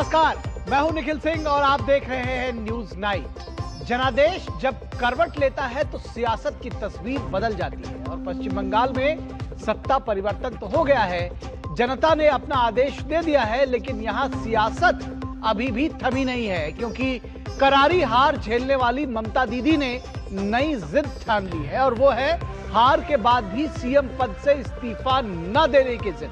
नमस्कार, मैं हूं निखिल सिंह और आप देख रहे हैं न्यूज नाइट। जनादेश जब करवट लेता है तो सियासत की तस्वीर बदल जाती है और पश्चिम बंगाल में सत्ता परिवर्तन तो हो गया है, जनता ने अपना आदेश दे दिया है, लेकिन यहां सियासत अभी भी थमी नहीं है, क्योंकि करारी हार झेलने वाली ममता दीदी ने नई जिद ठान ली है और वो है हार के बाद भी सीएम पद से इस्तीफा न देने की जिद।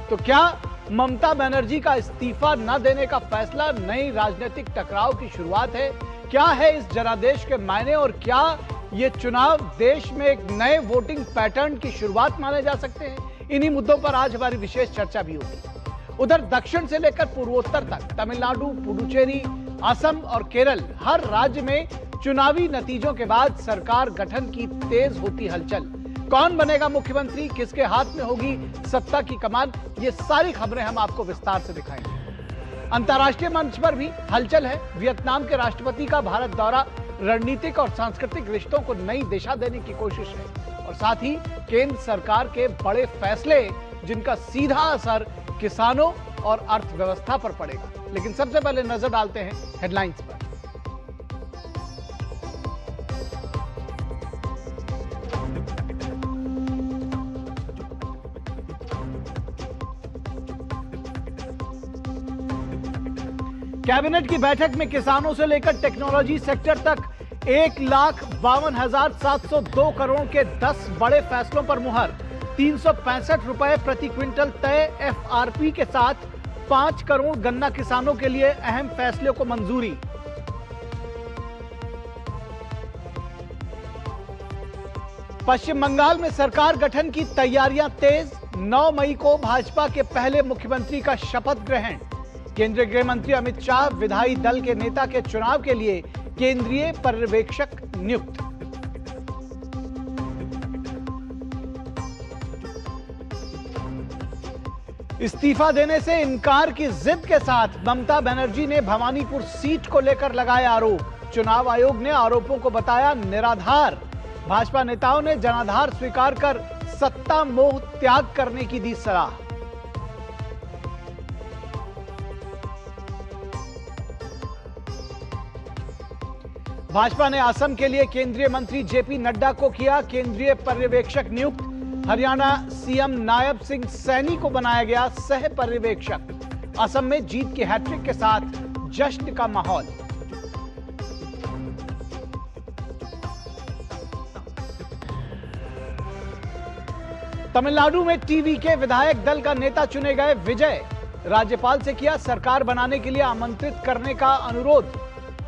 तो क्या ममता बनर्जी का इस्तीफा न देने का फैसला नई राजनीतिक टकराव की शुरुआत है? क्या है इस जनादेश के मायने और क्या ये चुनाव देश में एक नए वोटिंग पैटर्न की शुरुआत माने जा सकते हैं? इन्हीं मुद्दों पर आज हमारी विशेष चर्चा भी होगी। उधर दक्षिण से लेकर पूर्वोत्तर तक तमिलनाडु, पुडुचेरी, असम और केरल, हर राज्य में चुनावी नतीजों के बाद सरकार गठन की तेज होती हलचल। कौन बनेगा मुख्यमंत्री, किसके हाथ में होगी सत्ता की कमान, ये सारी खबरें हम आपको विस्तार से दिखाएंगे। अंतर्राष्ट्रीय मंच पर भी हलचल है। वियतनाम के राष्ट्रपति का भारत दौरा रणनीतिक और सांस्कृतिक रिश्तों को नई दिशा देने की कोशिश है और साथ ही केंद्र सरकार के बड़े फैसले जिनका सीधा असर किसानों और अर्थव्यवस्था पर पड़ेगा। लेकिन सबसे पहले नजर डालते हैं हेडलाइंस पर। कैबिनेट की बैठक में किसानों से लेकर टेक्नोलॉजी सेक्टर तक 1,52,702 करोड़ के 10 बड़े फैसलों पर मुहर। 365 रुपए प्रति क्विंटल तय एफआरपी के साथ 5 करोड़ गन्ना किसानों के लिए अहम फैसले को मंजूरी। पश्चिम बंगाल में सरकार गठन की तैयारियां तेज। 9 मई को भाजपा के पहले मुख्यमंत्री का शपथ ग्रहण। केंद्रीय गृह मंत्री अमित शाह विधायी दल के नेता के चुनाव के लिए केंद्रीय पर्यवेक्षक नियुक्त। इस्तीफा देने से इनकार की जिद के साथ ममता बनर्जी ने भवानीपुर सीट को लेकर लगाए आरोप। चुनाव आयोग ने आरोपों को बताया निराधार। भाजपा नेताओं ने जनाधार स्वीकार कर सत्ता मोह त्याग करने की दी सलाह। भाजपा ने असम के लिए केंद्रीय मंत्री जेपी नड्डा को किया केंद्रीय पर्यवेक्षक नियुक्त। हरियाणा सीएम नायब सिंह सैनी को बनाया गया सह पर्यवेक्षक। असम में जीत की हैट्रिक के साथ जश्न का माहौल। तमिलनाडु में टीवीके विधायक दल का नेता चुने गए विजय। राज्यपाल से किया सरकार बनाने के लिए आमंत्रित करने का अनुरोध।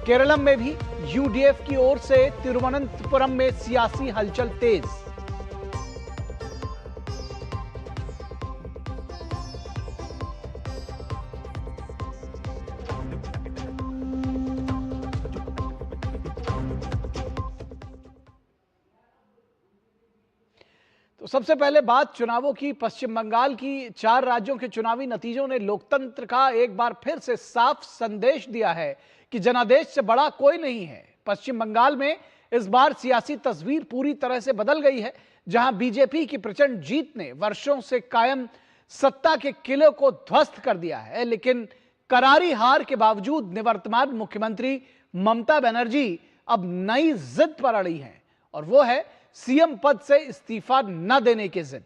केरलम में भी यूडीएफ की ओर से तिरुवनंतपुरम में सियासी हलचल तेज। तो सबसे पहले बात चुनावों की। पश्चिम बंगाल की 4 राज्यों के चुनावी नतीजों ने लोकतंत्र का एक बार फिर से साफ संदेश दिया है कि जनादेश से बड़ा कोई नहीं है। पश्चिम बंगाल में इस बार सियासी तस्वीर पूरी तरह से बदल गई है, जहां बीजेपी की प्रचंड जीत ने वर्षों से कायम सत्ता के किले को ध्वस्त कर दिया है। लेकिन करारी हार के बावजूद निवर्तमान मुख्यमंत्री ममता बनर्जी अब नई जिद पर अड़ी हैं और वो है सीएम पद से इस्तीफा न देने की जिद।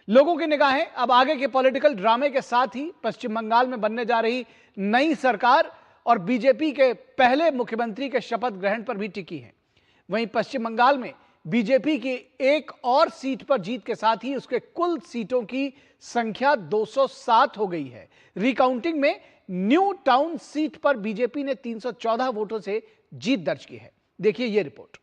लोगों की निगाहें अब आगे के पॉलिटिकल ड्रामे के साथ ही पश्चिम बंगाल में बनने जा रही नई सरकार और बीजेपी के पहले मुख्यमंत्री के शपथ ग्रहण पर भी टिकी है। वहीं पश्चिम बंगाल में बीजेपी की एक और सीट पर जीत के साथ ही उसके कुल सीटों की संख्या 207 हो गई है। रिकाउंटिंग में न्यू टाउन सीट पर बीजेपी ने 314 वोटों से जीत दर्ज की है। देखिए यह रिपोर्ट।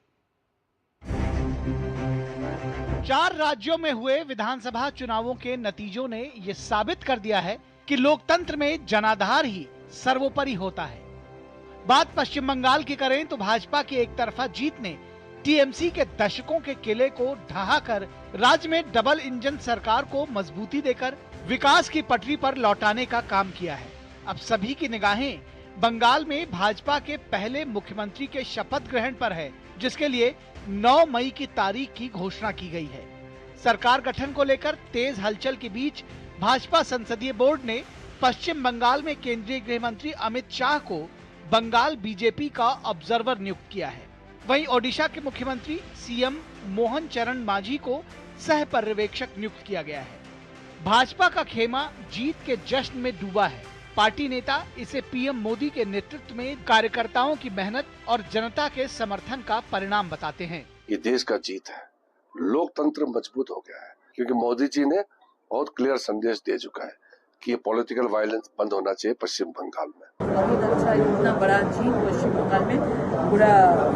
4 राज्यों में हुए विधानसभा चुनावों के नतीजों ने यह साबित कर दिया है कि लोकतंत्र में जनाधार ही सर्वोपरि होता है। बात पश्चिम बंगाल की करें तो भाजपा की एक तरफा जीत ने टीएमसी के दशकों के किले को ढहाकर राज्य में डबल इंजन सरकार को मजबूती देकर विकास की पटरी पर लौटाने का काम किया है। अब सभी की निगाहें बंगाल में भाजपा के पहले मुख्यमंत्री के शपथ ग्रहण पर है, जिसके लिए 9 मई की तारीख की घोषणा की गई है। सरकार गठन को लेकर तेज हलचल के बीच भाजपा संसदीय बोर्ड ने पश्चिम बंगाल में केंद्रीय गृह मंत्री अमित शाह को बंगाल बीजेपी का ऑब्जर्वर नियुक्त किया है। वहीं ओडिशा के मुख्यमंत्री सीएम मोहन चरण मांझी को सह पर्यवेक्षक नियुक्त किया गया है। भाजपा का खेमा जीत के जश्न में डूबा है। पार्टी नेता इसे पीएम मोदी के नेतृत्व में कार्यकर्ताओं की मेहनत और जनता के समर्थन का परिणाम बताते हैं। ये देश का जीत है, लोकतंत्र मजबूत हो गया है, क्योंकि मोदी जी ने बहुत क्लियर संदेश दे चुका है कि ये पॉलिटिकल वायलेंस बंद होना चाहिए पश्चिम बंगाल में। बहुत अच्छा, इतना बड़ा जीत पश्चिम बंगाल में पूरा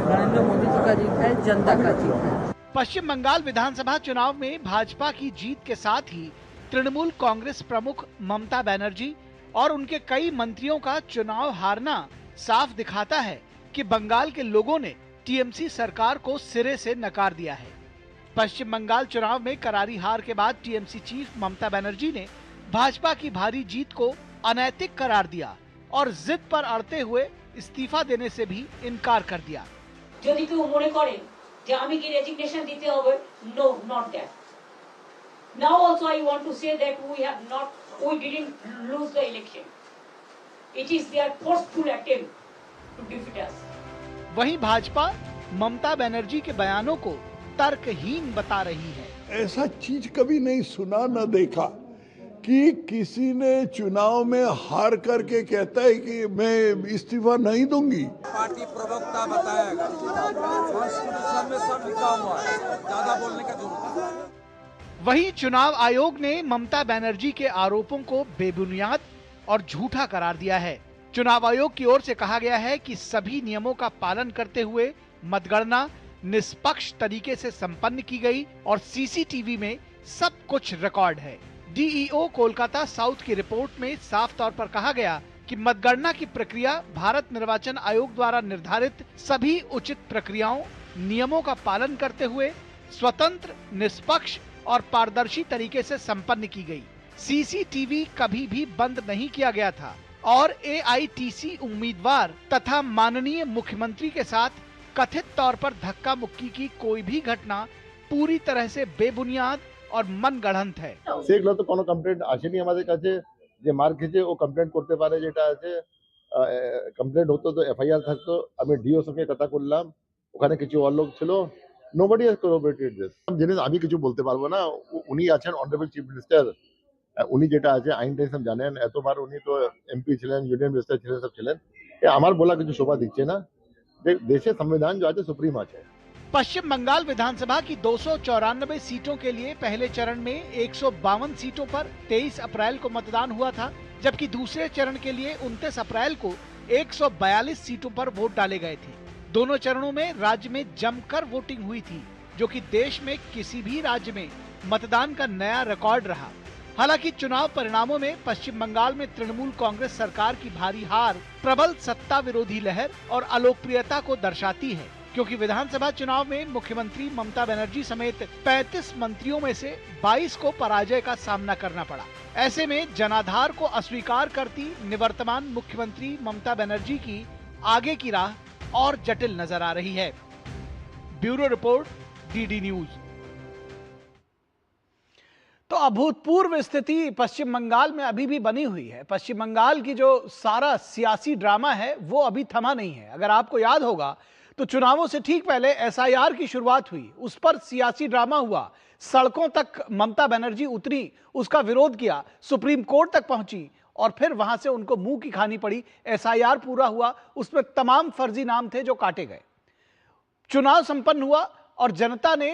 नरेंद्र मोदी जी का जीत है, जनता का जीत है। पश्चिम बंगाल विधानसभा चुनाव में भाजपा की जीत के साथ ही तृणमूल कांग्रेस प्रमुख ममता बनर्जी और उनके कई मंत्रियों का चुनाव हारना साफ दिखाता है कि बंगाल के लोगों ने टीएमसी सरकार को सिरे से नकार दिया है। पश्चिम बंगाल चुनाव में करारी हार के बाद टीएमसी चीफ ममता बनर्जी ने भाजपा की भारी जीत को अनैतिक करार दिया और जिद पर अड़ते हुए इस्तीफा देने से भी इनकार कर दिया। যদি কেউ মনে করেন যে আমি কি রেজিগনেশন দিতে হবে, no, not that. Now also I want to say that we didn't lose the election. It is their forceful attempt to defeat us. वहीं भाजपा ममता बनर्जी के बयानों को तर्कहीन बता रही है। ऐसा चीज कभी नहीं सुना न देखा कि किसी ने चुनाव में हार करके कहता है कि मैं इस्तीफा नहीं दूंगी। पार्टी प्रवक्ता बताएगा, कॉन्स्टिट्यूशन में सब लिखा हुआ है, ज्यादा बोलने का जरूरत नहीं। वहीं चुनाव आयोग ने ममता बनर्जी के आरोपों को बेबुनियाद और झूठा करार दिया है। चुनाव आयोग की ओर से कहा गया है कि सभी नियमों का पालन करते हुए मतगणना निष्पक्ष तरीके से संपन्न की गई और सीसीटीवी में सब कुछ रिकॉर्ड है। डीईओ कोलकाता साउथ की रिपोर्ट में साफ तौर पर कहा गया कि मतगणना की प्रक्रिया भारत निर्वाचन आयोग द्वारा निर्धारित सभी उचित प्रक्रियाओं, नियमों का पालन करते हुए स्वतंत्र, निष्पक्ष और पारदर्शी तरीके से संपन्न की गई। सीसीटीवी कभी भी बंद नहीं किया गया था और एआईटीसी उम्मीदवार तथा माननीय मुख्यमंत्री के साथ कथित तौर पर धक्का मुक्की की कोई भी घटना पूरी तरह से बेबुनियाद और मनगढ़ंत है। সেগুলো তো কোনো কমপ্লেন্ট আসেনি আমাদের কাছে, যে মার খেয়েছে ও কমপ্লেন্ট করতে পারে, যেটা আছে কমপ্লেন্ট হতো তো এফআইআর থাকতো। আমি ডিও সঙ্গে কথা করলাম, ওখানে কিছু অলোক ছিল, নোবডি হ্যাজ কোঅপারেটেড দিস। জিনিস আমি কিছু বলতে পারবো না, উনি আছেন অনারেবল চিফ মিনিস্টার, উনি যেটা আছে আইন টাইন সব জানেন, এতবার উনি তো এমপি ছিলেন, ইউনিয়ন মিনিস্টার ছিলেন, সব ছিলেন। আমার বলা কিছু শোভা দিচ্ছে না, দেশের সংবিধান जो আছে সুপ্রিম আছে। पश्चिम बंगाल विधानसभा की 294 सीटों के लिए पहले चरण में 152 सीटों पर 23 अप्रैल को मतदान हुआ था, जबकि दूसरे चरण के लिए 29 अप्रैल को 142 सीटों पर वोट डाले गए थे। दोनों चरणों में राज्य में जमकर वोटिंग हुई थी, जो कि देश में किसी भी राज्य में मतदान का नया रिकॉर्ड रहा। हालांकि चुनाव परिणामों में पश्चिम बंगाल में तृणमूल कांग्रेस सरकार की भारी हार प्रबल सत्ता विरोधी लहर और अलोकप्रियता को दर्शाती है, क्योंकि विधानसभा चुनाव में मुख्यमंत्री ममता बनर्जी समेत 35 मंत्रियों में से 22 को पराजय का सामना करना पड़ा। ऐसे में जनाधार को अस्वीकार करती निवर्तमान मुख्यमंत्री ममता बनर्जी की आगे की राह और जटिल नजर आ रही है। Bureau report, DD news. तो अभूतपूर्व स्थिति पश्चिम बंगाल में अभी भी बनी हुई है। पश्चिम बंगाल की जो सारा सियासी ड्रामा है वो अभी थमा नहीं है। अगर आपको याद होगा तो चुनावों से ठीक पहले एसआईआर की शुरुआत हुई, उस पर सियासी ड्रामा हुआ, सड़कों तक ममता बनर्जी उतरी, उसका विरोध किया, सुप्रीम कोर्ट तक पहुंची और फिर वहां से उनको मुंह की खानी पड़ी। एसआईआर पूरा हुआ, उसमें तमाम फर्जी नाम थे जो काटे गए। चुनाव संपन्न हुआ और जनता ने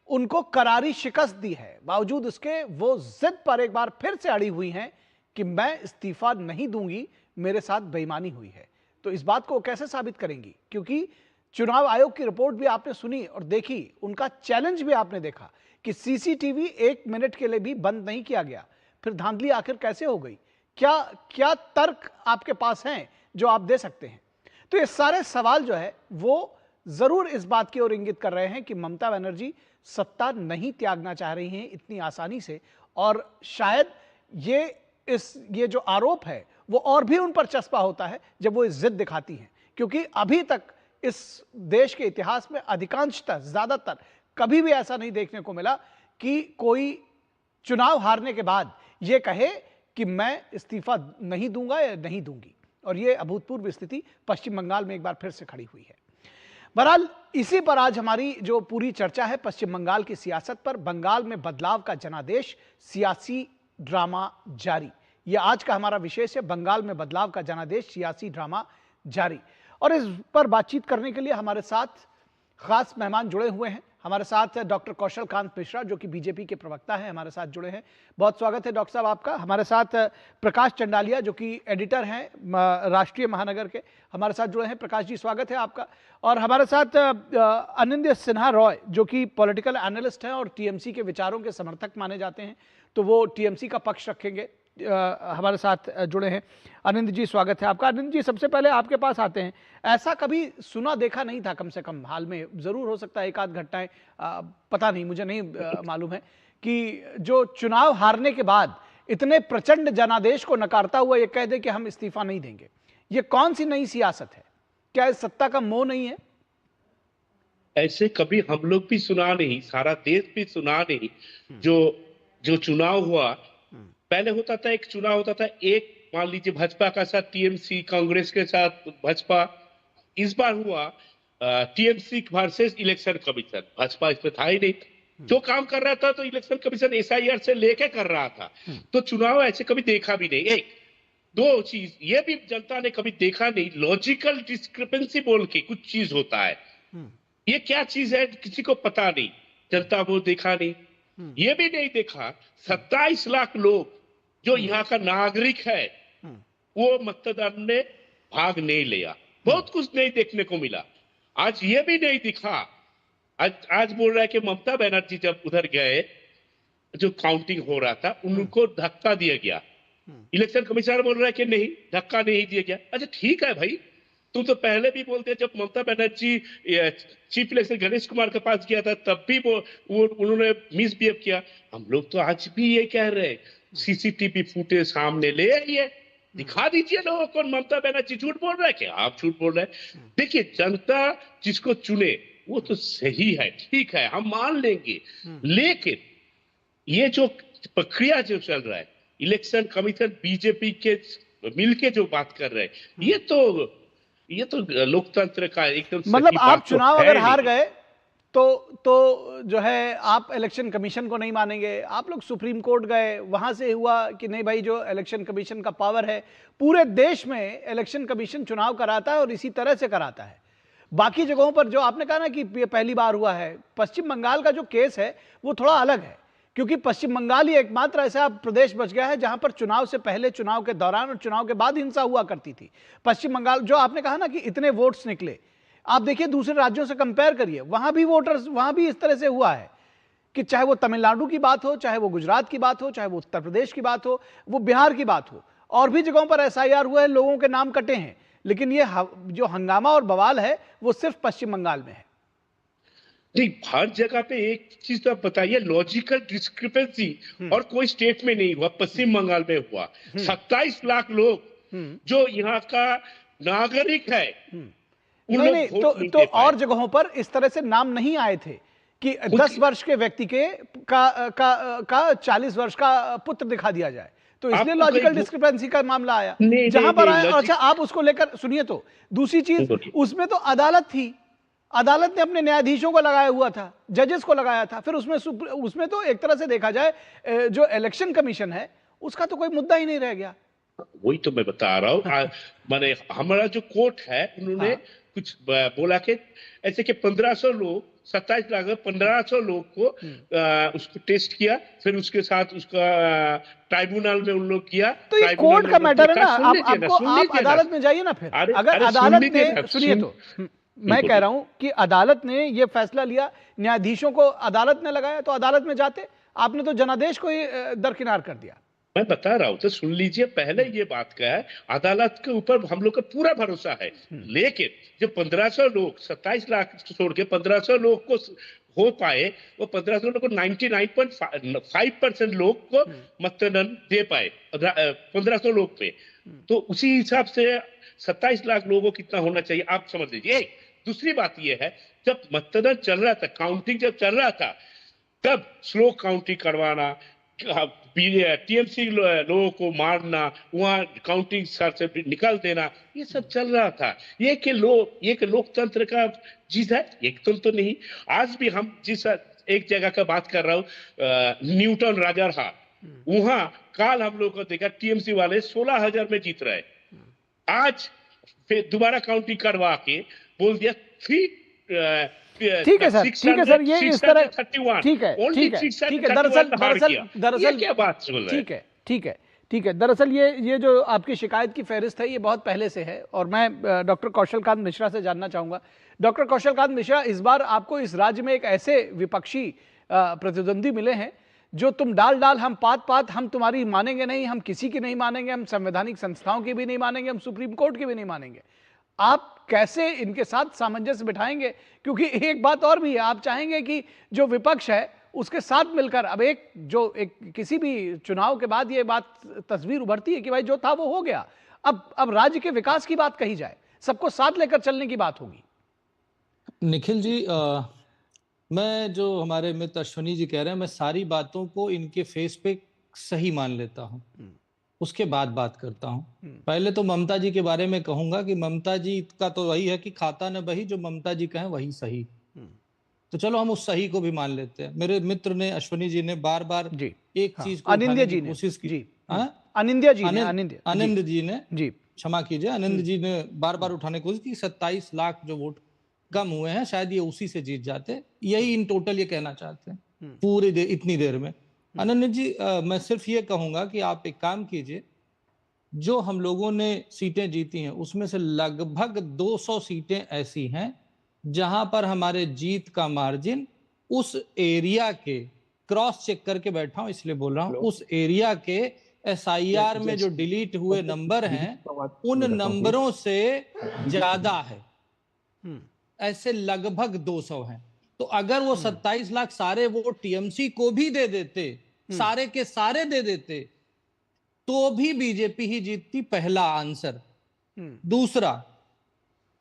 उनको करारी शिकस्त दी है। बावजूद उसके वो जिद पर एक बार फिर से अड़ी हुई हैं कि मैं इस्तीफा नहीं दूंगी, मेरे साथ बेईमानी हुई है। तो इस बात को कैसे साबित करेंगी? क्योंकि चुनाव आयोग की रिपोर्ट भी आपने सुनी और देखी, उनका चैलेंज भी आपने देखा कि सीसीटीवी 1 मिनट के लिए भी बंद नहीं किया गया। फिर धांधली आखिर कैसे हो गई? क्या तर्क आपके पास हैं जो आप दे सकते हैं? तो ये सारे सवाल जो है वो जरूर इस बात की ओर इंगित कर रहे हैं कि ममता बनर्जी सत्ता नहीं त्यागना चाह रही हैं इतनी आसानी से, और शायद ये जो आरोप है वो और भी उन पर चस्पा होता है जब वो इस जिद दिखाती हैं। क्योंकि अभी तक इस देश के इतिहास में अधिकांशतः, ज्यादातर कभी भी ऐसा नहीं देखने को मिला कि कोई चुनाव हारने के बाद ये कहे कि मैं इस्तीफा नहीं दूंगा या नहीं दूंगी, और ये अभूतपूर्व स्थिति पश्चिम बंगाल में एक बार फिर से खड़ी हुई है। बहरहाल इसी पर आज हमारी जो पूरी चर्चा है पश्चिम बंगाल की सियासत पर। बंगाल में बदलाव का जनादेश, सियासी ड्रामा जारी, यह आज का हमारा विशेष है। बंगाल में बदलाव का जनादेश, सियासी ड्रामा जारी। और इस पर बातचीत करने के लिए हमारे साथ खास मेहमान जुड़े हुए हैं। हमारे साथ डॉक्टर कौशल कांत मिश्रा जो कि बीजेपी के प्रवक्ता हैं, हमारे साथ जुड़े हैं। बहुत स्वागत है डॉक्टर साहब आपका। हमारे साथ प्रकाश चंडालिया जो कि एडिटर हैं राष्ट्रीय महानगर के, हमारे साथ जुड़े हैं। प्रकाश जी स्वागत है आपका। और हमारे साथ अनिंद्य सिन्हा रॉय जो कि पॉलिटिकल एनालिस्ट हैं और टीएमसी के विचारों के समर्थक माने जाते हैं, तो वो टीएमसी का पक्ष रखेंगे, हमारे साथ जुड़े हैं। अनिंद जी स्वागत है आपका। अनिंद जी सबसे पहले आपके पास आते हैं। ऐसा कभी सुना देखा नहीं था, कम से कम हाल में, जरूर हो सकता है एक आध घटनाएं, पता नहीं, मुझे नहीं मालूम है, कि जो चुनाव हारने के बाद इतने प्रचंड जनादेश को नकारता हुआ ये कह दे कि हम इस्तीफा नहीं देंगे। ये कौन सी नई सियासत है? क्या इस सत्ता का मोह नहीं है? ऐसे कभी हम लोग भी सुना नहीं, सारा देश भी सुना नहीं। जो चुनाव हुआ, पहले होता था, एक चुनाव होता था, एक मान लीजिए भाजपा का साथ टीएमसी, कांग्रेस के साथ भाजपा। इस बार हुआ TMC versus election commission. Bhajpa इसमें था ही नहीं, जो काम कर रहा था तो इलेक्शन कमीशन एसआईआर से लेके कर रहा था। तो चुनाव ऐसे कभी देखा भी नहीं। एक दो चीज ये भी जनता ने कभी देखा नहीं, लॉजिकल डिस्क्रिपेंसी बोल के कुछ चीज होता है। ये क्या चीज है किसी को पता नहीं, जनता वो देखा नहीं। ये भी नहीं देखा 27 लाख लोग जो यहाँ का नागरिक है वो मतदान में भाग नहीं लिया। बहुत कुछ नहीं देखने को मिला। आज ये भी नहीं दिखा, आज बोल रहा है कि ममता बनर्जी जब उधर गए, जो काउंटिंग हो रहा था, उनको धक्का दिया गया। इलेक्शन कमिश्नर बोल रहा है कि नहीं, धक्का नहीं दिया गया। अच्छा ठीक है भाई, तुम तो पहले भी बोलते, जब ममता बनर्जी चीफ इलेक्शन गणेश कुमार के पास गया था तब भी वो उन्होंने मिसबिहेव किया। हम लोग तो आज भी ये कह रहे हैं, सीसीटीवी फुटेज सामने ले आइए, दिखा दीजिए लोगों को ममता बनर्जी झूठ बोल रहा है कि आप झूठ बोल रहे हैं। देखिए, जनता जिसको चुने वो तो सही है, ठीक है, हम मान लेंगे। लेकिन ये जो प्रक्रिया जो चल रहा है, इलेक्शन कमीशन बीजेपी के मिलके जो बात कर रहे हैं, ये तो लोकतंत्र का एकदम, मतलब आप चुनाव अगर हार गए तो जो है आप इलेक्शन कमीशन को नहीं मानेंगे। आप लोग सुप्रीम कोर्ट गए, वहां से हुआ कि नहीं भाई, जो इलेक्शन कमीशन का पावर है, पूरे देश में इलेक्शन कमीशन चुनाव कराता है और इसी तरह से कराता है। बाकी जगहों पर जो आपने कहा ना कि पहली बार हुआ है, पश्चिम बंगाल का जो केस है वो थोड़ा अलग है, क्योंकि पश्चिम बंगाल ही एकमात्र ऐसा प्रदेश बच गया है जहां पर चुनाव से पहले, चुनाव के दौरान और चुनाव के बाद हिंसा हुआ करती थी। पश्चिम बंगाल, जो आपने कहा ना कि इतने वोट्स निकले, आप देखिए दूसरे राज्यों से कंपेयर करिए, वहां भी वोटर्स, वहां भी इस तरह से हुआ है कि चाहे वो तमिलनाडु की बात हो, चाहे वो गुजरात की बात हो, चाहे वो उत्तर प्रदेश की बात हो, वो बिहार की बात हो, और भी जगहों पर एसआईआर हुआ है, लोगों के नाम कटे हैं। लेकिन ये जो हंगामा और बवाल है वो सिर्फ पश्चिम बंगाल में है। नहीं, हर जगह पे एक चीज तो आप बताइए, लॉजिकल डिस्क्रिपेंसी और कोई स्टेट में नहीं हुआ, पश्चिम बंगाल में हुआ। 27 लाख लोग जो यहाँ का नागरिक है, नहीं, तो और जगहों पर इस तरह से नाम नहीं आए थे कि 10 वर्ष के व्यक्ति का 40 वर्ष का पुत्र दिखा दिया जाए, तो इसलिए लॉजिकल डिस्क्रिपेंसी का मामला आया जहां पर आया। अच्छा, आप उसको लेकर सुनिए। तो दूसरी चीज, उसमें तो अदालत थी, अदालत ने अपने न्यायाधीशों को लगाया हुआ था, जजेस को लगाया था। फिर उसमें तो एक तरह से देखा जाए जो इलेक्शन कमीशन है उसका तो कोई मुद्दा ही नहीं रह गया। वही तो मैं बता रहा हूँ। माने हमारा जो कोर्ट है, उन्होंने कुछ बोला कि ऐसे कि 1500 लोग, 27 लाख 1500 लोग को उसको टेस्ट किया, फिर उसके साथ उसका ट्राइब्यूनल में उन लोग किया। तो ये कोर्ट का मैटर है ना, आप अदालत में जाइए ना। फिर अगर अदालत ने, सुनिए तो, मैं कह रहा हूं कि अदालत ने ये फैसला लिया, न्यायाधीशों को अदालत ने लगाया, तो अदालत में जाते। आपने तो जनादेश को ही दरकिनार कर दिया। मैं बता रहा हूं, तो सुन लीजिए। पहले ये बात का है, अदालत के ऊपर हम लोग का पूरा भरोसा है। लेकिन जब 1500 लोग, 27 लाख छोड़ के 1500 लोग को हो पाए, वो 1500 लोग को 99.5% लोग को मतदान दे पाए 1500 लोग पे। तो उसी हिसाब से 27 लाख लोगों को कितना होना चाहिए आप समझ लीजिए। दूसरी बात यह है, जब मतदान चल रहा था, काउंटिंग जब चल रहा था, तब स्लो काउंटिंग करवाना, टीएमसी लोगों को मारना, वहां काउंटिंग से निकाल देना, ये सब चल रहा था। ये कि लोकतंत्र का जीत है, एक तो नहीं। आज भी हम जिस एक जगह का बात कर रहा हूँ, न्यूटन राजरहाट, वहां काल हम लोग को देखा टीएमसी वाले 16,000 में जीत रहे। आज फिर दोबारा काउंटिंग करवा के बोल दिया ठीक है सर, ये इस तरह ठीक है। दरअसल क्या बात बोल रहे हैं? ठीक है। दरअसल ये जो आपकी शिकायत की फहरिस्त है, ये बहुत पहले से है। और मैं डॉक्टर कौशलकांत मिश्रा से जानना चाहूंगा। डॉक्टर कौशलकांत मिश्रा, इस बार आपको इस राज्य में एक ऐसे विपक्षी प्रतिद्वंदी मिले हैं जो तुम डाल हम पात हम तुम्हारी मानेंगे नहीं, हम किसी की नहीं मानेंगे, हम संवैधानिक संस्थाओं की भी नहीं मानेंगे, हम सुप्रीम कोर्ट की भी नहीं मानेंगे। आप कैसे इनके साथ सामंजस्य बिठाएंगे? क्योंकि एक बात और भी है, आप चाहेंगे कि जो विपक्ष है उसके साथ मिलकर, अब किसी भी चुनाव के बाद ये बात तस्वीर उभरती है कि भाई जो था वो हो गया, अब राज्य के विकास की बात कही जाए, सबको साथ लेकर चलने की बात होगी। निखिल जी, मैं जो हमारे मित्र अश्विनी जी कह रहे हैं, मैं सारी बातों को इनके फेस पे सही मान लेता हूँ, उसके बाद बात करता हूँ। पहले तो ममता जी के बारे में कहूंगा कि ममता जी का तो वही है कि खाता न बही, जो ममता जी कहें वही सही। तो चलो हम उस सही को भी मान लेते हैं। मेरे मित्र ने, अश्विनी जी ने बार बार एक चीज को उठाने की कोशिश की। आनंद जी ने, क्षमा कीजिए, आनंद जी ने बार बार उठाने की कोशिश की 27 लाख जो वोट कम हुए हैं, शायद ये उसी से जीत जाते। यही इन टोटल ये कहना चाहते हैं पूरी इतनी देर में। अनन्य जी, मैं सिर्फ ये कहूंगा कि आप एक काम कीजिए, जो हम लोगों ने सीटें जीती हैं उसमें से लगभग 200 सीटें ऐसी हैं जहां पर हमारे जीत का मार्जिन उस एरिया के, क्रॉस चेक करके बैठा हूं इसलिए बोल रहा हूं, उस एरिया के एसआईआर में जो डिलीट हुए नंबर हैं उन नंबरों से ज्यादा है। ऐसे लगभग 200 हैं। तो अगर वो 27 लाख सारे वोट टीएमसी को भी दे देते, सारे के सारे दे देते, तो भी बीजेपी ही जीतती, पहला आंसर। दूसरा,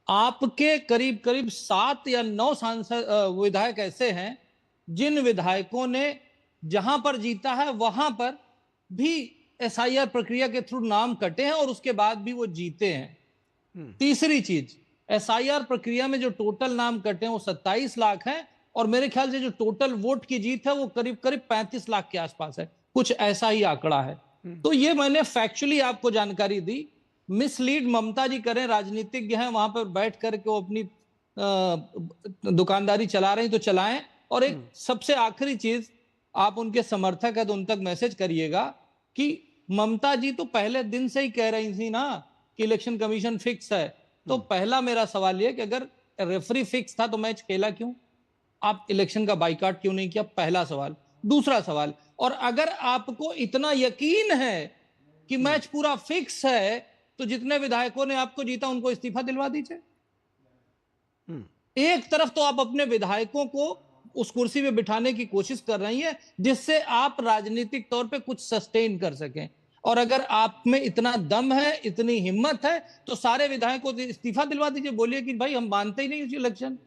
आपके करीब करीब 7 या 9 सांसद विधायक ऐसे हैं जिन विधायकों ने जहां पर जीता है वहां पर भी एसआईआर प्रक्रिया के थ्रू नाम कटे हैं और उसके बाद भी वो जीते हैं। तीसरी चीज, एसआईआर प्रक्रिया में जो टोटल नाम कटे हैं वो 27 लाख हैं और मेरे ख्याल से जो टोटल वोट की जीत है वो करीब करीब 35 लाख के आसपास है, कुछ ऐसा ही आंकड़ा है। तो ये मैंने फैक्चुअली आपको जानकारी दी। मिसलीड ममता जी करें, राजनीतिज्ञ हैं, वहां पर बैठ करके वो अपनी दुकानदारी चला रही तो चलाएं। और एक सबसे आखिरी चीज, आप उनके समर्थक है तो उन तक मैसेज करिएगा कि ममता जी तो पहले दिन से ही कह रही थी ना कि इलेक्शन कमीशन फिक्स है। तो पहला मेरा सवाल यह कि अगर रेफरी फिक्स था तो मैच खेला क्यों? आप इलेक्शन का बाइकआउट क्यों नहीं किया? पहला सवाल। दूसरा सवाल, और अगर आपको इतना यकीन है कि मैच पूरा फिक्स है तो जितने विधायकों ने आपको जीता उनको इस्तीफा दिलवा दीजिए। एक तरफ तो आप अपने विधायकों को उस कुर्सी पे बिठाने की कोशिश कर रही है जिससे आप राजनीतिक तौर पे कुछ सस्टेन कर सकें, और अगर आप में इतना दम है, इतनी हिम्मत है, तो सारे विधायकों को इस्तीफा दिलवा दीजिए। बोलिए कि भाई हम मानते ही नहीं उस इलेक्शन,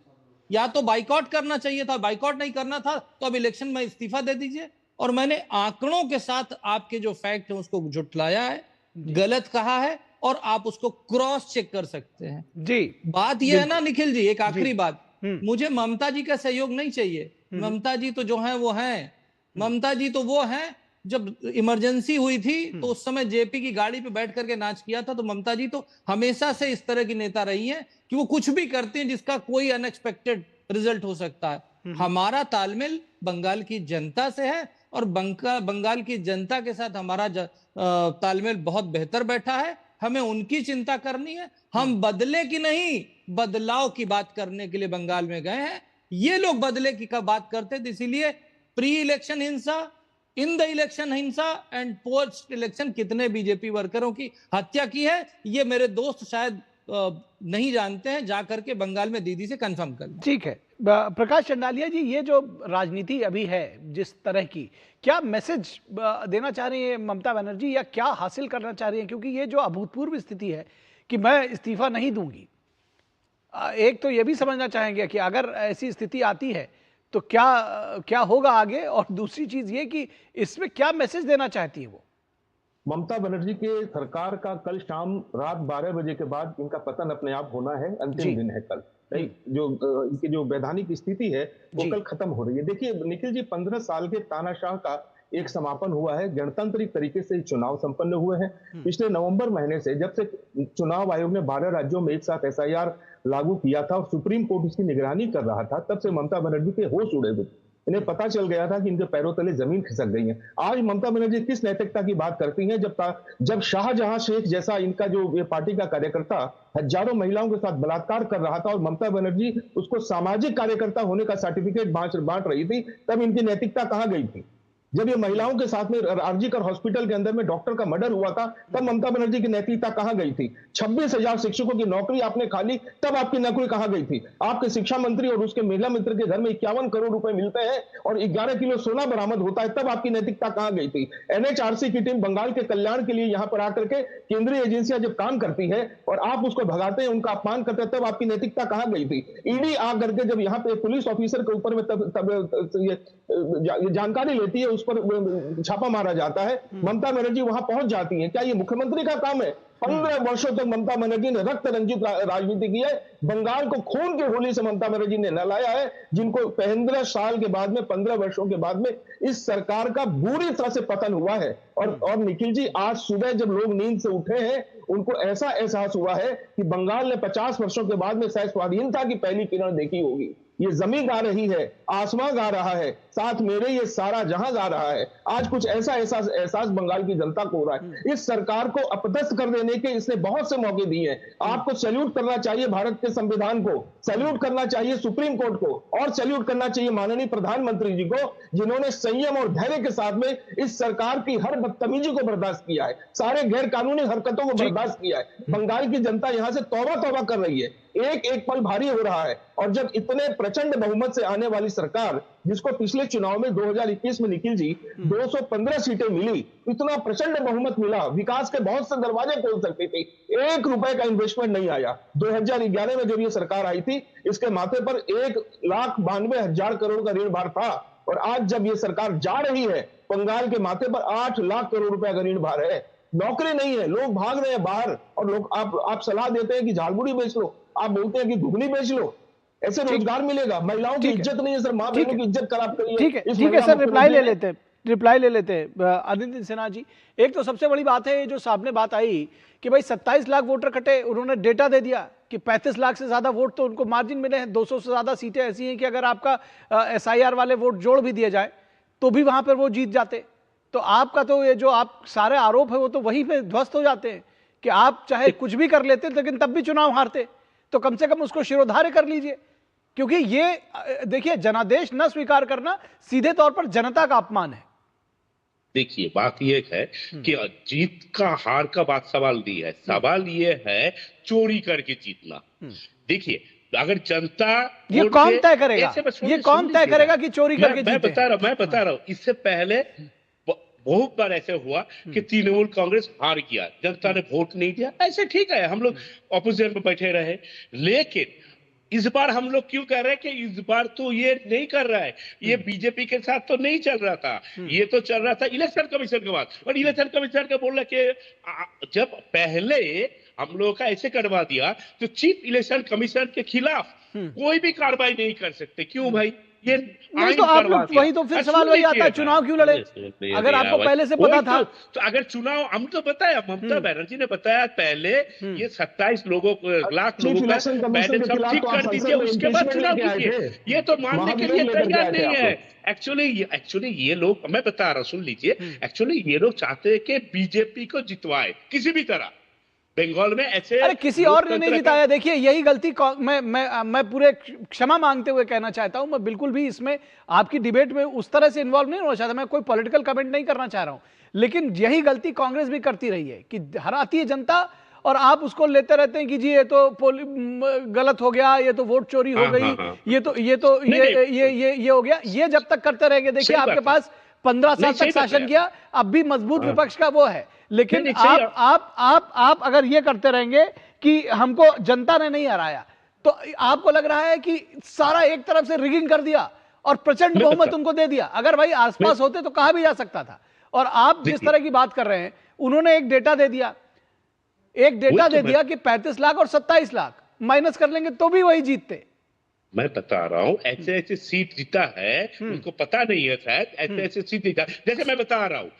या तो बाइकआउट करना चाहिए था, बाइकआउट नहीं करना था तो अब इलेक्शन में इस्तीफा दे दीजिए। और मैंने आंकड़ों के साथ आपके जो फैक्ट है उसको झुठलाया है, गलत कहा है, और आप उसको क्रॉस चेक कर सकते हैं। जी, बात यह है ना निखिल जी, एक आखिरी बात, मुझे ममता जी का सहयोग नहीं चाहिए। ममता जी तो जो है वो है, ममता जी तो वो है, जब इमरजेंसी हुई थी तो उस समय जेपी की गाड़ी पे बैठ करके नाच किया था। तो ममता जी तो हमेशा से इस तरह की नेता रही हैं कि वो कुछ भी करती हैं जिसका कोई अनएक्सपेक्टेड रिजल्ट हो सकता है। हमारा तालमेल बंगाल की जनता से है और बंगाल की जनता के साथ हमारा तालमेल बहुत बेहतर बैठा है। हमें उनकी चिंता करनी है, हम बदले की नहीं बदलाव की बात करने के लिए बंगाल में गए हैं। ये लोग बदले की का बात करते थे, इसीलिए प्री इलेक्शन हिंसा, इन द इलेक्शन हिंसा एंड पोस्ट इलेक्शन कितने बीजेपी वर्करों की हत्या की है, ये मेरे दोस्त शायद नहीं जानते हैं। जाकर के बंगाल में दीदी से कंफर्म कर। ठीक है प्रकाश चंडालिया जी, ये जो राजनीति अभी है जिस तरह की, क्या मैसेज देना चाह रही है ममता बनर्जी, या क्या हासिल करना चाह रही है? क्योंकि ये जो अभूतपूर्व स्थिति है कि मैं इस्तीफा नहीं दूंगी, एक तो ये भी समझना चाहेंगे कि अगर ऐसी स्थिति आती है तो क्या होगा आगे? और दूसरी चीज ये कि इसमें क्या मैसेज देना चाहती है वो? ममता बनर्जी के सरकार का कल शाम रात 12 बजे के बाद इनका पतन अपने आप होना है। अंतिम दिन है कल। जो इनकी जो वैधानिक स्थिति है वो कल खत्म हो रही है। देखिए निखिल जी, 15 साल के तानाशाह का एक समापन हुआ है। गणतांत्रिक तरीके से चुनाव संपन्न हुए हैं। पिछले नवंबर महीने से जब से चुनाव आयोग ने 12 राज्यों में एक साथ SIR लागू किया था और सुप्रीम कोर्ट उसकी निगरानी कर रहा था, तब से ममता बनर्जी के होश उड़े हुए। इन्हें पता चल गया था कि इनके पैरों तले जमीन खिसक गई है। आज ममता बनर्जी किस नैतिकता की बात करती हैं जब शाहजहां शेख जैसा इनका जो ये पार्टी का कार्यकर्ता हजारों महिलाओं के साथ बलात्कार कर रहा था और ममता बनर्जी उसको सामाजिक कार्यकर्ता होने का सर्टिफिकेट बांट रही थी, तब इनकी नैतिकता कहां गई थी? जब ये महिलाओं के साथ में आरजीकर हॉस्पिटल के अंदर में डॉक्टर का मर्डर हुआ था, तब ममता बनर्जी की नैतिकता कहां गई थी? 26,000 शिक्षकों की नौकरी आपने खाली, तब आपकी नौकरी कहां गई थी? आपके शिक्षा मंत्री और उसके महिला मित्र के घर में 51 करोड़ रुपए मिलते हैं और 11 किलो सोना बरामद होता है, तब आपकी नैतिकता कहां गई थी? NHRC की टीम बंगाल के कल्याण के लिए यहां पर आकर के केंद्रीय एजेंसियां जब काम करती है और आप उसको भगाते हैं, उनका अपमान करते हैं, तब आपकी नैतिकता कहां गई थी? ईडी आकर के जब यहाँ पे पुलिस ऑफिसर के ऊपर में तब ये जानकारी लेती है, उस पर छापा मारा जाता है, ममता बनर्जी वहां पहुंच जाती है। क्या ये मुख्यमंत्री का काम है? 15 वर्षों तक ममता बनर्जी ने रक्त रंजित राजनीति की है। बंगाल को खून की होली से ममता बनर्जी ने नहलाया है, जिनको 15 साल के बाद में, 15 वर्षों के बाद में इस सरकार का बुरी तरह से पतन हुआ है। और निखिल जी, आज सुबह जब लोग नींद से उठे हैं, उनको ऐसा एहसास हुआ है कि बंगाल ने 50 वर्षों के बाद में शायद स्वाधीनता की पहली किरण देखी होगी। ये जमीन गा रही है, आसमां गा रहा है, साथ मेरे ये सारा जहां गा रहा है। आज कुछ ऐसा एहसास बंगाल की जनता को हो रहा है। इस सरकार को अपदस्थ कर देने के इसने बहुत से मौके दिए हैं। आपको सैल्यूट करना चाहिए भारत के संविधान को, सैल्यूट करना चाहिए सुप्रीम कोर्ट को, और सैल्यूट करना चाहिए माननीय प्रधानमंत्री जी को, जिन्होंने संयम और धैर्य के साथ में इस सरकार की हर बदतमीजी को बर्दाश्त किया है, सारे गैर कानूनी हरकतों को बर्दाश्त किया है। बंगाल की जनता यहां से तौबा कर रही है। एक एक पल भारी हो रहा है। और जब इतने प्रचंड बहुमत से आने वाली सरकार, जिसको पिछले चुनाव में 2021 में निखिल जी 215 सीटें मिली, इतना प्रचंड बहुमत मिला, विकास के बहुत से दरवाजे खोल सकती थी, 1 रुपए का इन्वेस्टमेंट नहीं आया। 2011 में जब ये सरकार आई थी, इसके माथे पर 1,92,000 करोड़ का ऋण भार था, और आज जब ये सरकार जा रही है, बंगाल के माथे पर 8 लाख करोड़ रुपए का ऋण भार है। नौकरी नहीं है, लोग भाग रहे हैं बाहर, और लोग आप सलाह देते हैं कि झालमुड़ी बेच लो, आप बोलते हैं कि घुगनी बेच लो, ऐसे रोजगार मिलेगा। महिलाओं की इज्जत नहीं है सर, मां बहनों की इज्जत खराब करिए। ठीक है सर, रिप्लाई ले लेते हैं अनिल सिन्हा जी। एक तो सबसे बड़ी बात है जो सामने बात आई कि भाई 27 लाख वोटर कटे, उन्होंने डेटा दे दिया कि 35 लाख से ज्यादा वोट तो उनको मार्जिन मिले हैं। 200 से ज्यादा सीटें ऐसी हैं कि अगर आपका SIR वाले वोट जोड़ भी दिए जाए तो भी वहां पर वो जीत जाते। तो आपका तो ये जो आप सारे आरोप है वो तो वहीं पे ध्वस्त हो जाते हैं कि आप चाहे कुछ भी कर लेते लेकिन तब भी चुनाव हारते। तो कम से कम उसको शिरोधार्य कर लीजिए, क्योंकि ये देखिए जनादेश न स्वीकार करना सीधे तौर पर जनता का अपमान है। देखिए बात ये है कि जीत का हार का बात सवाल नहीं है, सवाल ये है चोरी करके जीतना। देखिए अगर जनता, ये कौन तय करेगा, ये कौन तय करेगा कि चोरी करके जीते? मैं बता रहा हूं, इससे पहले बहुत बार ऐसे हुआ कि तृणमूल कांग्रेस हार गया, जनता ने वोट नहीं दिया, ऐसे ठीक है, हम लोग ऑपोजिशन में बैठे रहे। लेकिन इस बार हम लोग क्यों कह रहे हैं कि इस बार तो ये नहीं कर रहा है, ये बीजेपी के साथ तो नहीं चल रहा था, ये तो चल रहा था इलेक्शन कमीशन के बाद। और इलेक्शन कमीशन का बोल रहा कि जब पहले हम लोग का ऐसे करवा दिया तो चीफ इलेक्शन कमीशन के खिलाफ कोई भी कार्रवाई नहीं कर सकते। क्यों भाई? ये नहीं तो आप लोग वही तो फिर सवाल वही आता है, चुनाव क्यों लड़े अगर आपको पहले से पता था? तो अगर चुनाव, हम तो बताया, ममता बनर्जी ने बताया पहले ये 27 लाख लोगों का पहले सब ठीक कर दीजिए, उसके बाद चुनाव कीजिए। ये तो मानने के लिए तैयार नहीं है। एक्चुअली ये लोग, मैं बता रहा, सुन लीजिए, एक्चुअली ये लोग चाहते हैं कि बीजेपी को जितवाए किसी भी तरह। बंगाल में ऐसे, अरे किसी और ने नहीं जिताया। देखिए यही गलती मैं पूरे क्षमा मांगते हुए कहना चाहता हूं, मैं बिल्कुल भी इसमें आपकी डिबेट में उस तरह से इन्वॉल्व नहीं होना चाहता, मैं कोई पॉलिटिकल कमेंट नहीं करना चाह रहा हूं, लेकिन यही गलती कांग्रेस भी करती रही है कि हराती है जनता और आप उसको लेते रहते हैं कि जी ये तो गलत हो गया, ये तो वोट चोरी हो गई, ये हो गया। ये जब तक करते रहेंगे, देखिए आपके पास 15 साल तक शासन किया, अब भी मजबूत विपक्ष का वो है, लेकिन आप अगर ये करते रहेंगे कि हमको जनता ने नहीं हराया, तो आपको लग रहा है कि सारा एक तरफ से रिगिंग कर दिया और प्रचंड बहुमत उनको दे दिया। अगर भाई आसपास होते तो कहा भी जा सकता था। और आप जिस तरह की बात कर रहे हैं, उन्होंने एक डेटा दे दिया, कि 35 लाख और 27 लाख माइनस कर लेंगे तो भी वही जीतते। मैं बता रहा हूँ ऐसे ऐसे सीट जीता है, उनको पता नहीं है शायद, ऐसे ऐसे सीट जीता। जैसे मैं बता रहा हूँ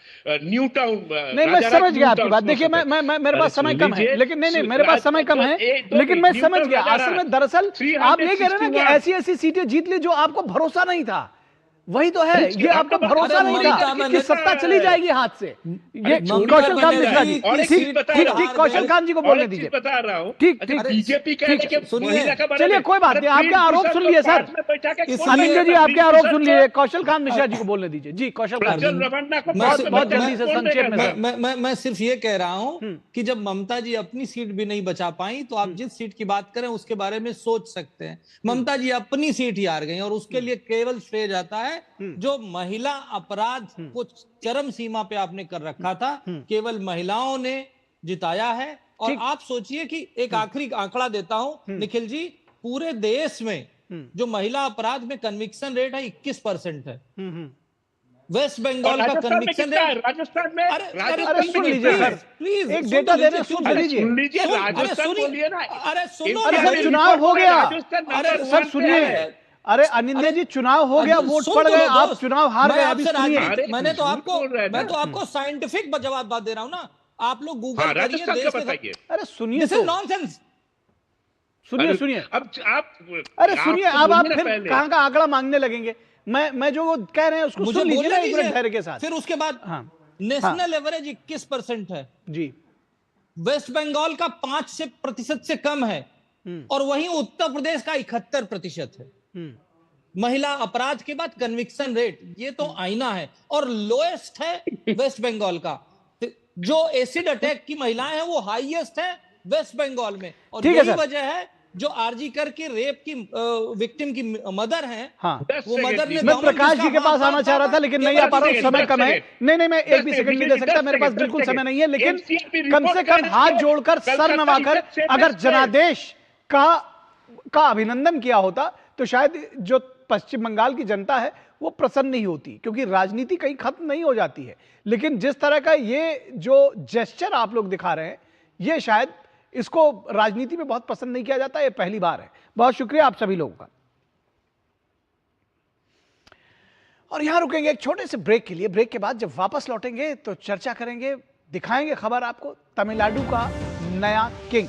न्यू टाउन, नहीं मैं समझ गया आपकी बात। देखिए मैं मेरे पास समय कम है, लेकिन नहीं मेरे पास समय कम है, लेकिन मैं समझ गया। असल में दरअसल आप ये कह रहे हैं ना कि ऐसी ऐसी सीटें जीत ली जो आपको भरोसा नहीं था। वही तो है, ये आपका भरोसा नहीं था कि सत्ता चली जाएगी हाथ से। ये कौशल कांत मिश्रा जी, ठीक कौशल कांत जी को बोलने दीजिए। बता रहा हूँ ठीक बीजेपी चलिए कोई बात नहीं, आपके आरोप सुन लिए सर। अनिंद्य जी आपके आरोप सुन लिए, कौशल कांत मिश्रा जी को बोलने दीजिए। जी कौशल कांत जी, बहुत जल्दी से संक्षेप में। मैं सिर्फ ये कह रहा हूं कि जब ममता जी अपनी सीट भी नहीं बचा पाई तो आप जिस सीट की बात करें उसके बारे में सोच सकते हैं। ममता जी अपनी सीट ही हार गई और उसके लिए केवल श्रेय जाता है जो महिला अपराध को चरम सीमा पे आपने कर रखा था, केवल महिलाओं ने जिताया है। और आप सोचिए कि एक आखिरी आंकड़ा देता हूं निखिल जी, पूरे देश में जो महिला अपराध में कन्विक्शन रेट है 21% है। वेस्ट बंगाल का कन्विक्शन रेट, राजस्थान में, अरे सुन लीजिए सर, प्लीज एक डेटा दे रहे, सुन लीजिए। अरे सुनो, अरे चुनाव हो गया। अरे सर सुनिए, अरे अनिंद्य जी चुनाव हो गया, वोट पड़ गए, आप चुनाव हार गए। अभी सुनिए, मैं तो आपको साइंटिफिक जवाब दे रहा हूं ना। आप लोग गूगल करिए। अरे सुनिए, दिस इज नॉनसेंस। सुनिए अब आप, अरे सुनिए, अब आप फिर कहां का आंकड़ा मांगने लगेंगे। मैं जो कह रहे हैं उसको सुन लीजिए ना एक मिनट धैर्य के साथ। फिर उसके बाद नेशनल एवरेज 21% है जी, वेस्ट बंगाल का 5% से कम है, और वहीं उत्तर प्रदेश का 71% है। महिला अपराध के बाद कन्विक्शन रेट, ये तो आईना है। और लोएस्ट है वेस्ट बंगाल का। जो एसिड अटैक की महिलाएं हैं वो हाईएस्ट है वेस्ट बंगाल में। और यही वजह है जो आरजी कर के रेप की विक्टिम की मदर है, वो मदर ने, मैं प्रकाश जी के पास आना चाह रहा था लेकिन नहीं आ पा रहा हूं, समय कम है। नहीं मैं एक भी सेकंड नहीं दे सकता, मेरे पास बिल्कुल समय नहीं है। लेकिन कम से कम हाथ जोड़कर सर नवाकर अगर जनादेश का अभिनंदन किया होता तो शायद जो पश्चिम बंगाल की जनता है वो प्रसन्न नहीं होती, क्योंकि राजनीति कहीं खत्म नहीं हो जाती है। लेकिन जिस तरह का ये जो जेस्चर आप लोग दिखा रहे हैं, ये शायद इसको राजनीति में बहुत पसंद नहीं किया जाता। ये पहली बार है। बहुत शुक्रिया आप सभी लोगों का। और यहां रुकेंगे एक छोटे से ब्रेक के लिए। ब्रेक के बाद जब वापस लौटेंगे तो चर्चा करेंगे, दिखाएंगे खबर आपको तमिलनाडु का नया किंग।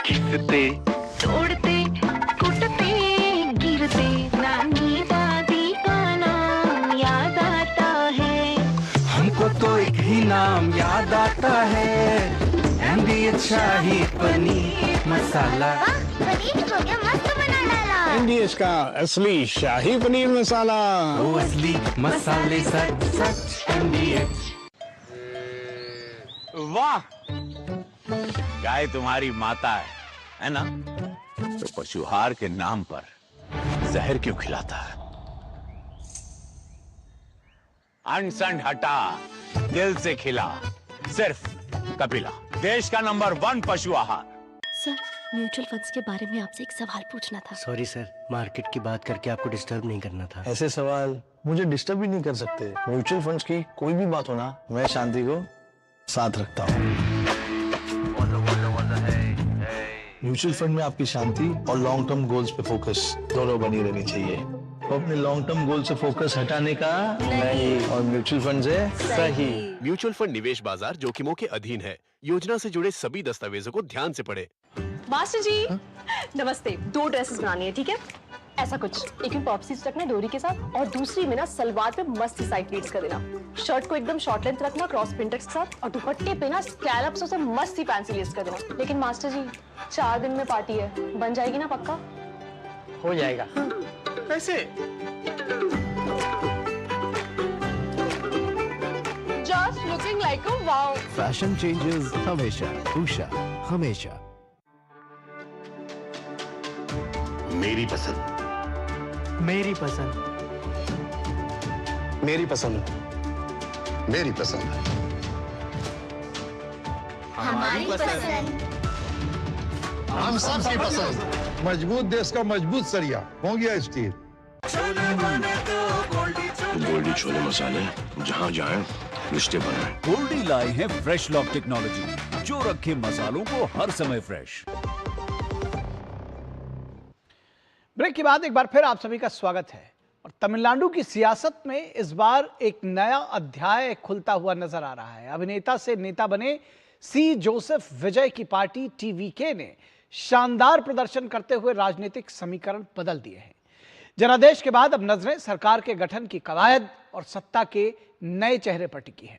घिसते तोड़ते कुटते गिरते नानी दादी का नाम याद आता है। हमको तो एक ही नाम याद आता है, NDH शाही पनीर मसाला। पनीर को क्या मस्त बना डाला। NDH का असली शाही पनीर मसाला, वो असली मसाले सच सच NDH। वाह, गाय तुम्हारी माता है ना? तो पशुहार के नाम पर जहर क्यों खिलाता है? अनसन हटा, दिल से खिला, सिर्फ कपिला, देश का नंबर 1 पशु आहार। सर, म्यूचुअल फंड्स के बारे में आपसे एक सवाल पूछना था। सॉरी सर, मार्केट की बात करके आपको डिस्टर्ब नहीं करना था। ऐसे सवाल मुझे डिस्टर्ब भी नहीं कर सकते। म्यूचुअल फंड्स की कोई भी बात हो ना, मैं शांति को साथ रखता हूँ। म्यूचुअल फंड में आपकी शांति और लॉन्ग टर्म गोल्स पे फोकस दोनों बनी रहनी चाहिए। तो अपने लॉन्ग टर्म गोल से फोकस हटाने का नहीं, और म्यूचुअल फंड से सही। म्यूचुअल फंड निवेश बाजार जोखिमों के अधीन है। योजना से जुड़े सभी दस्तावेजों को ध्यान से पढ़ें। मास्टर जी नमस्ते, 2 ड्रेसेस बनानी है, ठीक है? ऐसा कुछ, एक में पॉप स्लीव्स रखना है डोरी के साथ, और दूसरी में ना सलवार पे मस्त सी साइड प्लीट्स कर देना। शर्ट को एकदम शॉर्ट लेंथ रखना क्रॉस प्रिंटेक्स के साथ, और दुपट्टे पे ना स्कैलप्स से मस्त सी फैंसी लेस कर देना। लेकिन मास्टर जी 4 दिन में पार्टी है, बन जाएगी ना पक्का? हो जाएगा। कैसे? Just looking like a wow. Fashion changes हमेशा, उषा हमेशा। मेरी पसंद, मेरी पसंद, मेरी पसंद, मेरी पसंद। हमारी पसंद। हम सबकी पसंद। मजबूत देश का मजबूत सरिया मोंगिया स्टील। गोल्डी छोले मसाले, जहाँ जाए रिश्ते बनाए। गोल्डी लाए हैं फ्रेश लॉक टेक्नोलॉजी, जो रखे मसालों को हर समय फ्रेश। ब्रेक के बाद एक बार फिर आप सभी का स्वागत है। और तमिलनाडु की सियासत में इस बार एक नया अध्याय खुलता हुआ नजर आ रहा है। अभिनेता से नेता बने सी जोसेफ विजय की पार्टी टीवीके ने शानदार प्रदर्शन करते हुए राजनीतिक समीकरण बदल दिए हैं। जनादेश के बाद अब नजरें सरकार के गठन की कवायद और सत्ता के नए चेहरे पर टिकी है।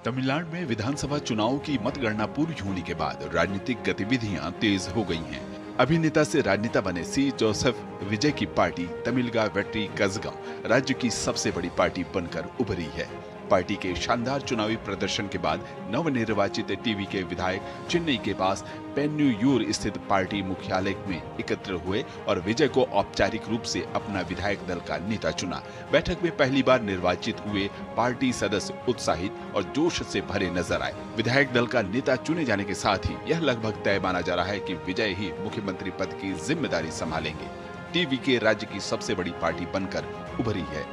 तमिलनाडु में विधानसभा चुनाव की मतगणना पूरी होने के बाद राजनीतिक गतिविधियां तेज हो गई हैं। अभिनेता से राजनेता बने सी जोसेफ विजय की पार्टी तमिलगा वेट्री कज़गम राज्य की सबसे बड़ी पार्टी बनकर उभरी है। पार्टी के शानदार चुनावी प्रदर्शन के बाद नवनिर्वाचित टीवीके विधायक चेन्नई के पास पेन्यूयूर स्थित पार्टी मुख्यालय में एकत्र हुए और विजय को औपचारिक रूप से अपना विधायक दल का नेता चुना। बैठक में पहली बार निर्वाचित हुए पार्टी सदस्य उत्साहित और जोश से भरे नजर आए। विधायक दल का नेता चुने जाने के साथ ही यह लगभग तय माना जा रहा है कि विजय ही मुख्यमंत्री पद की जिम्मेदारी संभालेंगे। टीवीके राज्य की सबसे बड़ी पार्टी बनकर उभरी है।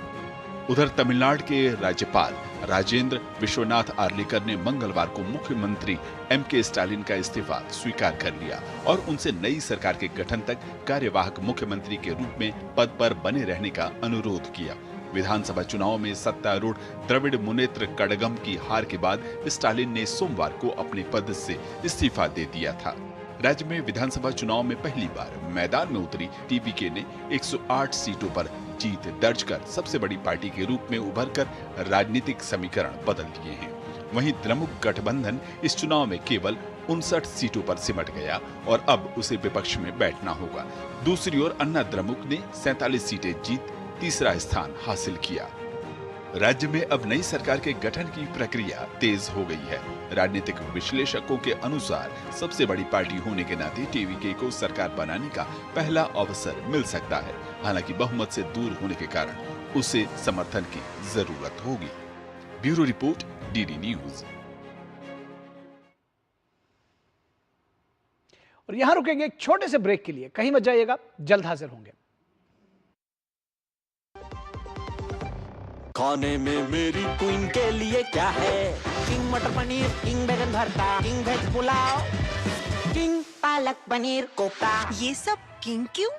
उधर तमिलनाडु के राज्यपाल राजेंद्र विश्वनाथ आर्लेकर ने मंगलवार को मुख्यमंत्री एमके स्टालिन का इस्तीफा स्वीकार कर लिया और उनसे नई सरकार के गठन तक कार्यवाहक मुख्यमंत्री के रूप में पद पर बने रहने का अनुरोध किया। विधानसभा चुनाव में सत्तारूढ़ द्रविड़ मुनेत्र कड़गम की हार के बाद स्टालिन ने सोमवार को अपने पद से इस्तीफा दे दिया था। राज्य में विधानसभा चुनाव में पहली बार मैदान में उतरी टीवीके ने 108 सीटों पर जीत दर्ज कर सबसे बड़ी पार्टी के रूप में उभरकर राजनीतिक समीकरण बदल दिए हैं। वहीं द्रमुक गठबंधन इस चुनाव में केवल 59 सीटों पर सिमट गया और अब उसे विपक्ष में बैठना होगा। दूसरी ओर अन्ना द्रमुक ने 47 सीटें जीत तीसरा स्थान हासिल किया। राज्य में अब नई सरकार के गठन की प्रक्रिया तेज हो गई है। राजनीतिक विश्लेषकों के अनुसार सबसे बड़ी पार्टी होने के नाते टीवीके को सरकार बनाने का पहला अवसर मिल सकता है। हालांकि बहुमत से दूर होने के कारण उसे समर्थन की जरूरत होगी। Bureau report, DD news. और यहां रुकेंगे एक छोटे से ब्रेक के लिए, कहीं मत जाइएगा, जल्द हाजिर होंगे। खाने में मेरी क्वीन के लिए क्या है? किंग मटर पनीर, किंग बैगन भरता, king veg pulao, king palak paneer kofta. ये सब किंग क्यों?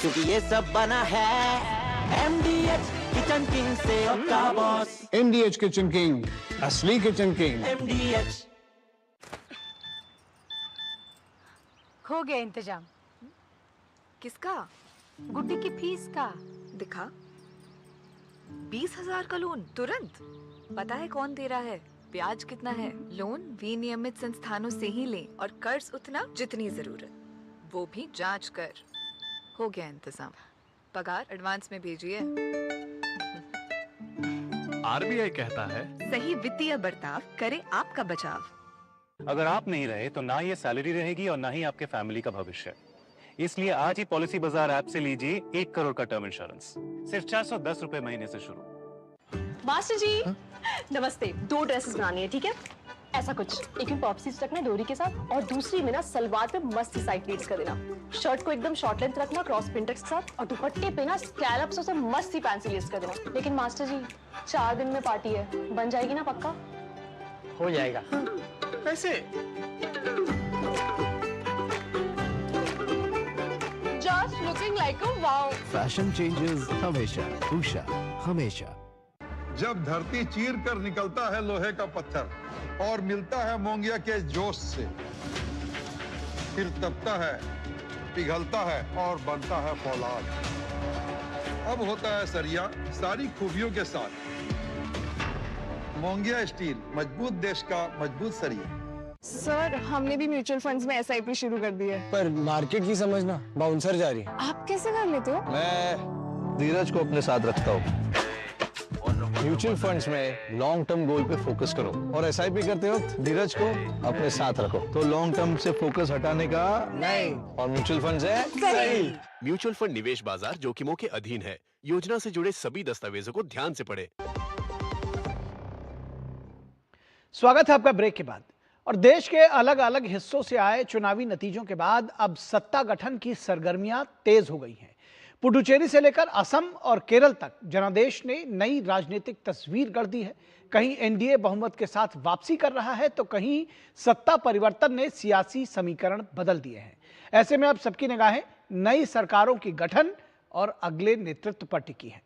क्योंकि ये सब बना है MDH किचन किंग से आपका बॉस। MDH किचन किंग, असली किचन किंग। MDH। हो गया इंतजाम। किसका? गुड्डी की फीस का। दिखा। 20,000 का लोन तुरंत। पता है कौन दे रहा है, ब्याज कितना है? लोन विनियमित संस्थानों से ही लें और कर्ज उतना जितनी जरूरत, वो भी जांच कर। हो गया इंतजाम। पगार एडवांस में भेजिए। RBI कहता है सही वित्तीय बर्ताव करे आपका बचाव। अगर आप नहीं रहे तो ना ये सैलरी रहेगी और ना ही आपके फैमिली का भविष्य। इसलिए आज ही पॉलिसी बाजार ऐप से लीजिए 1 करोड़ का टर्म इंश्योरेंस, सिर्फ 410 रुपए महीने से शुरू। मास्टर जी नमस्ते। 2 ड्रेसेस बनानी है, ठीक है? ऐसा कुछ, एक में पॉप्सीज रखना डोरी के साथ और दूसरी में ना सलवार पे मस्त साइड प्लीट्स कर देना। शर्ट को एकदम शॉर्ट लेंथ रखना क्रॉस पिंटेक्स के साथ और दुपट्टे पे ना स्कैलप्स से मस्त सी फैंसी लेस कर देना। लेकिन मास्टर जी 4 दिन में पार्टी है, बन जाएगी ना पक्का? हो जाएगा। कैसे? Just looking like a wow. Fashion changes हमेशा, उषा हमेशा। जब धरती चीर कर निकलता है लोहे का पत्थर और मिलता है मोंगिया के जोश से, फिर तपता है, पिघलता है और बनता है फौलाद। अब होता है सरिया सारी खूबियों के साथ। मोंगिया स्टील, मजबूत देश का मजबूत सरिया। सर हमने भी म्यूचुअल फंड्स में SIP शुरू कर दी है। पर मार्केट की समझना बाउंसर जा रही है। आप कैसे कर लेते हो? मैं धीरज को अपने साथ रखता हूँ। म्यूचुअल फंड्स में लॉन्ग टर्म गोल पे फोकस करो और SIP करते वक्त धीरज को अपने साथ रखो, तो लॉन्ग टर्म से फोकस हटाने का नहीं। और म्यूचुअल फंड है सही। म्यूचुअल फंड निवेश बाजार जोखिमों के अधीन है। योजना से जुड़े सभी दस्तावेजों को ध्यान से पढ़ें। स्वागत है आपका ब्रेक के बाद। और देश के अलग अलग हिस्सों से आए चुनावी नतीजों के बाद अब सत्ता गठन की सरगर्मियां तेज हो गई हैं। पुडुचेरी से लेकर असम और केरल तक जनादेश ने नई राजनीतिक तस्वीर गढ़ दी है। कहीं एनडीए बहुमत के साथ वापसी कर रहा है तो कहीं सत्ता परिवर्तन ने सियासी समीकरण बदल दिए हैं। ऐसे में अब सबकी निगाहें नई सरकारों की गठन और अगले नेतृत्व पर टिकी हैं।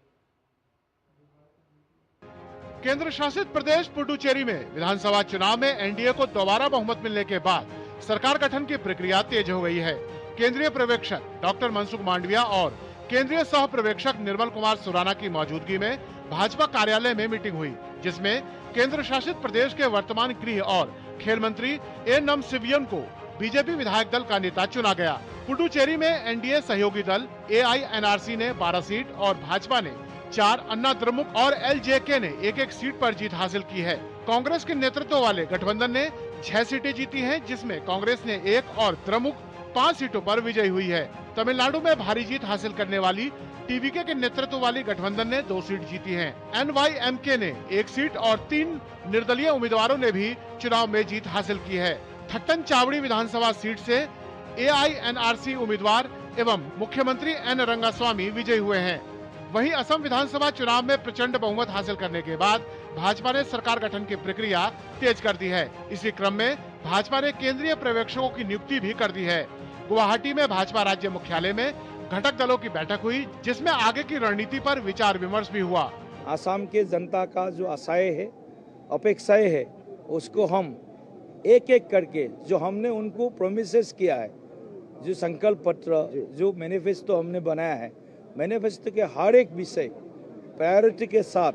केंद्र शासित प्रदेश पुडुचेरी में विधानसभा चुनाव में एनडीए को दोबारा बहुमत मिलने के बाद सरकार गठन की प्रक्रिया तेज हो गई है। केंद्रीय पर्यवेक्षक डॉक्टर मनसुख मांडविया और केंद्रीय सह पर्यवेक्षक निर्मल कुमार सुराना की मौजूदगी में भाजपा कार्यालय में मीटिंग हुई, जिसमें केंद्र शासित प्रदेश के वर्तमान गृह और खेल मंत्री ए नमसिवियन को बीजेपी विधायक दल का नेता चुना गया। पुडुचेरी में एनडीए सहयोगी दल एआईएनआरसी ने 12 सीट और भाजपा ने 4, अन्ना द्रमुक और एलजेके ने 1-1 सीट पर जीत हासिल की है। कांग्रेस के नेतृत्व वाले गठबंधन ने 6 सीटें जीती हैं, जिसमें कांग्रेस ने 1 और द्रमुक 5 सीटों पर विजयी हुई है। तमिलनाडु में भारी जीत हासिल करने वाली टीवीके के नेतृत्व वाली गठबंधन ने 2 सीट जीती हैं। एनवाईएमके ने 1 सीट और 3 निर्दलीय उम्मीदवारों ने भी चुनाव में जीत हासिल की है। थट्टन चावड़ी विधानसभा सीट से एआईएनआरसी उम्मीदवार एवं मुख्यमंत्री एन रंगास्वामी विजयी हुए हैं। वहीं असम विधानसभा चुनाव में प्रचंड बहुमत हासिल करने के बाद भाजपा ने सरकार गठन की प्रक्रिया तेज कर दी है। इसी क्रम में भाजपा ने केंद्रीय पर्यवेक्षकों की नियुक्ति भी कर दी है। गुवाहाटी में भाजपा राज्य मुख्यालय में घटक दलों की बैठक हुई, जिसमें आगे की रणनीति पर विचार विमर्श भी हुआ। आसाम के जनता का जो आशाएं है, अपेक्षाएं है, उसको हम एक एक करके जो हमने उनको प्रोमिसेस किया है, जो संकल्प पत्र, जो मैनिफेस्टो हमने बनाया है, मैनिफेस्टो के हर एक विषय प्रायोरिटी के साथ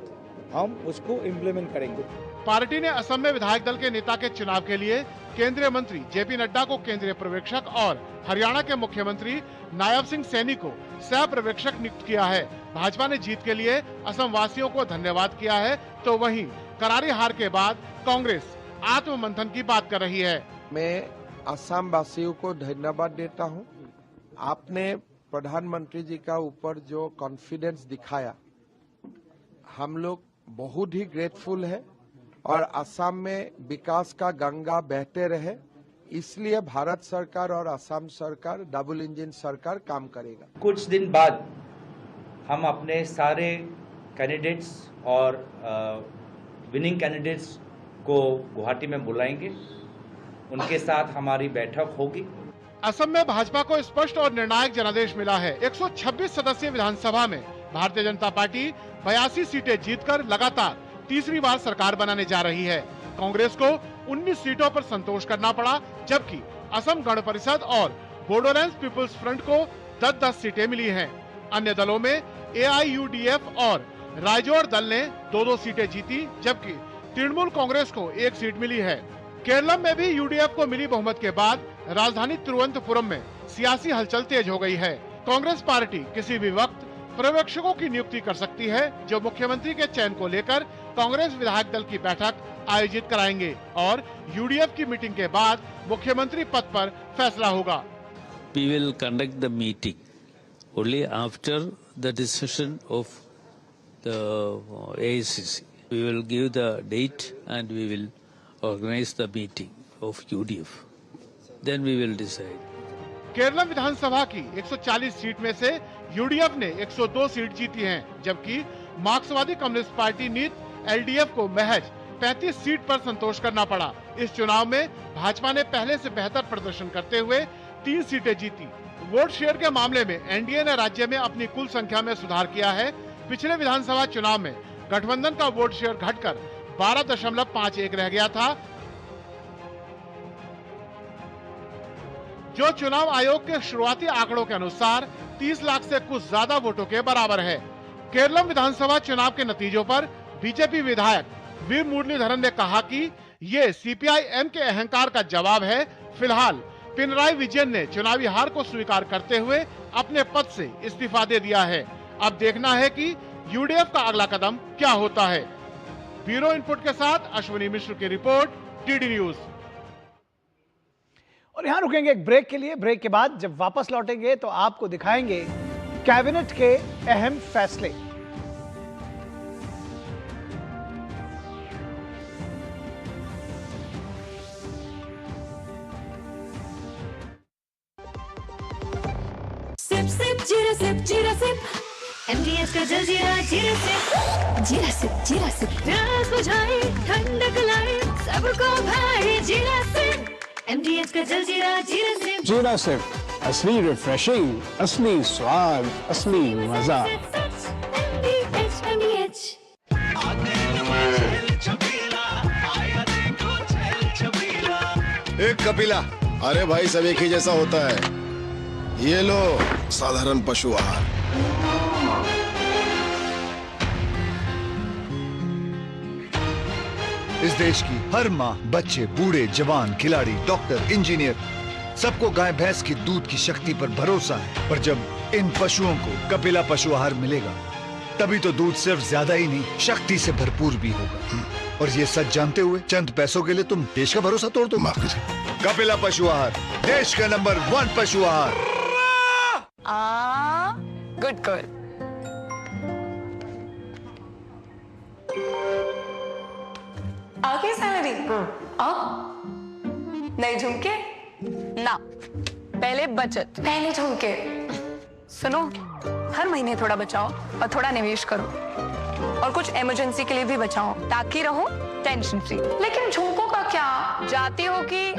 हम उसको इम्प्लीमेंट करेंगे। पार्टी ने असम में विधायक दल के नेता के चुनाव के लिए केंद्रीय मंत्री जेपी नड्डा को केंद्रीय पर्यवेक्षक और हरियाणा के मुख्यमंत्री नायब सिंह सैनी को सह पर्यवेक्षक नियुक्त किया है। भाजपा ने जीत के लिए असम वासियों को धन्यवाद किया है, तो वहीं करारी हार के बाद कांग्रेस आत्ममंथन की बात कर रही है। मैं असम वासियों को धन्यवाद देता हूँ। आपने प्रधानमंत्री जी का ऊपर जो कॉन्फिडेंस दिखाया, हम लोग बहुत ही ग्रेटफुल है और असम में विकास का गंगा बहते रहे, इसलिए भारत सरकार और असम सरकार डबल इंजन सरकार काम करेगा। कुछ दिन बाद हम अपने सारे कैंडिडेट्स और विनिंग कैंडिडेट्स को गुवाहाटी में बुलाएंगे, उनके साथ हमारी बैठक होगी। असम में भाजपा को स्पष्ट और निर्णायक जनादेश मिला है। 126 सदस्यीय विधानसभा में भारतीय जनता पार्टी 82 सीटें जीतकर लगातार तीसरी बार सरकार बनाने जा रही है। कांग्रेस को 19 सीटों पर संतोष करना पड़ा, जबकि असम गण परिषद और बोडोलैंड पीपुल्स फ्रंट को 10-10 सीटें मिली हैं। अन्य दलों में एआईयूडीएफ और रायजोर दल ने 2-2 सीटें जीती, जबकि तृणमूल कांग्रेस को 1 सीट मिली है। केरलम में भी यूडीएफ को मिली बहुमत के बाद राजधानी तिरुवनंतपुरम में सियासी हलचल तेज हो गई है। कांग्रेस पार्टी किसी भी वक्त पर्यवेक्षकों की नियुक्ति कर सकती है, जो मुख्यमंत्री के चयन को लेकर कांग्रेस विधायक दल की बैठक आयोजित कराएंगे और यूडीएफ की मीटिंग के बाद मुख्यमंत्री पद पर फैसला होगा। We will conduct the meeting only after the decision of the AICC. We will give the date and we will organize the meeting of UDF. Then we will decide. Keralam विधानसभा की 140 seat में से यूडीएफ ने 102 seat जीती हैं, जबकि मार्क्सवादी communist party नीत LDF को महज 35 सीट पर संतोष करना पड़ा। इस चुनाव में भाजपा ने पहले से बेहतर प्रदर्शन करते हुए 3 सीटें जीती। वोट शेयर के मामले में एनडीए ने राज्य में अपनी कुल संख्या में सुधार किया है। पिछले विधानसभा चुनाव में गठबंधन का वोट शेयर घटकर 12.51 रह गया था, जो चुनाव आयोग के शुरुआती आंकड़ों के अनुसार 30 लाख से कुछ ज्यादा वोटों के बराबर है। केरलम विधानसभा चुनाव के नतीजों पर बीजेपी विधायक वी मुरलीधरन ने कहा कि ये सीपीआई-एम के अहंकार का जवाब है। फिलहाल पिनराई विजयन ने चुनावी हार को स्वीकार करते हुए अपने पद से इस्तीफा दे दिया है। अब देखना है कि यूडीएफ का अगला कदम क्या होता है। ब्यूरो इनपुट के साथ अश्विनी मिश्र की रिपोर्ट, टीडी न्यूज। और यहां रुकेंगे एक ब्रेक के लिए। ब्रेक के बाद जब वापस लौटेंगे तो आपको दिखाएंगे कैबिनेट के अहम फैसले। सिप सिप जीरा सिप जीरा सिप MDH का जलजीरा जीरा सिप जीरा सिप जीरा सिप प्यास बुझाए ठंडक लाए सबको भाए जीरा सिप MDH का जलजीरा जीरा सिप जीरा सिप असली रिफ्रेशिंग, असली स्वाद, असली मजा। MDH एक कपिला, अरे भाई सब एक ही जैसा होता है। ये लो साधारण पशु आहार। इस देश की हर माँ, बच्चे, बूढ़े, जवान, खिलाड़ी, डॉक्टर, इंजीनियर, सबको गाय भैंस की दूध की शक्ति पर भरोसा है। पर जब इन पशुओं को कपिला पशु आहार मिलेगा, तभी तो दूध सिर्फ ज्यादा ही नहीं, शक्ति से भरपूर भी होगा। और ये सच जानते हुए चंद पैसों के लिए तुम देश का भरोसा तोड़ दो। माफ कीजिए। कपिला पशु आहार, देश का नंबर 1 पशु आहार। Good girl. आगे सैलरी अब नहीं झुमके ना, पहले बचत, पहले झुमके। सुनो, हर महीने थोड़ा बचाओ और थोड़ा निवेश करो और कुछ इमरजेंसी के लिए भी बचाओ ताकि रहो टेंशन फ्री। लेकिन झुमकों का क्या, जाती हो कि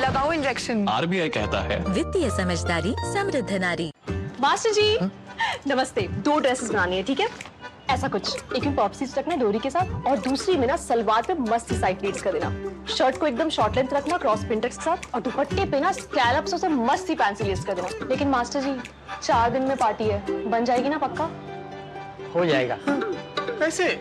लगाओ इंजेक्शन। RBI कहता है वित्तीय समझदारी समृद्ध नारी। मास्टर जी नमस्ते, 2 ड्रेसेस बनानी है, ठीक है? ऐसा कुछ, एक में पॉप्सीज रखना डोरी के साथ और दूसरी में ना सलवार पे मस्त साइड प्लीट्स कर देना। शर्ट को एकदम शॉर्ट लेंथ रखना क्रॉस प्रिंटेक्स के साथ और दुपट्टे पे ना स्कैलप्स से मस्त सी फैंसी लेस कर देना। लेकिन मास्टर जी 4 दिन में पार्टी है, बन जाएगी ना पक्का? हो जाएगा। कैसे?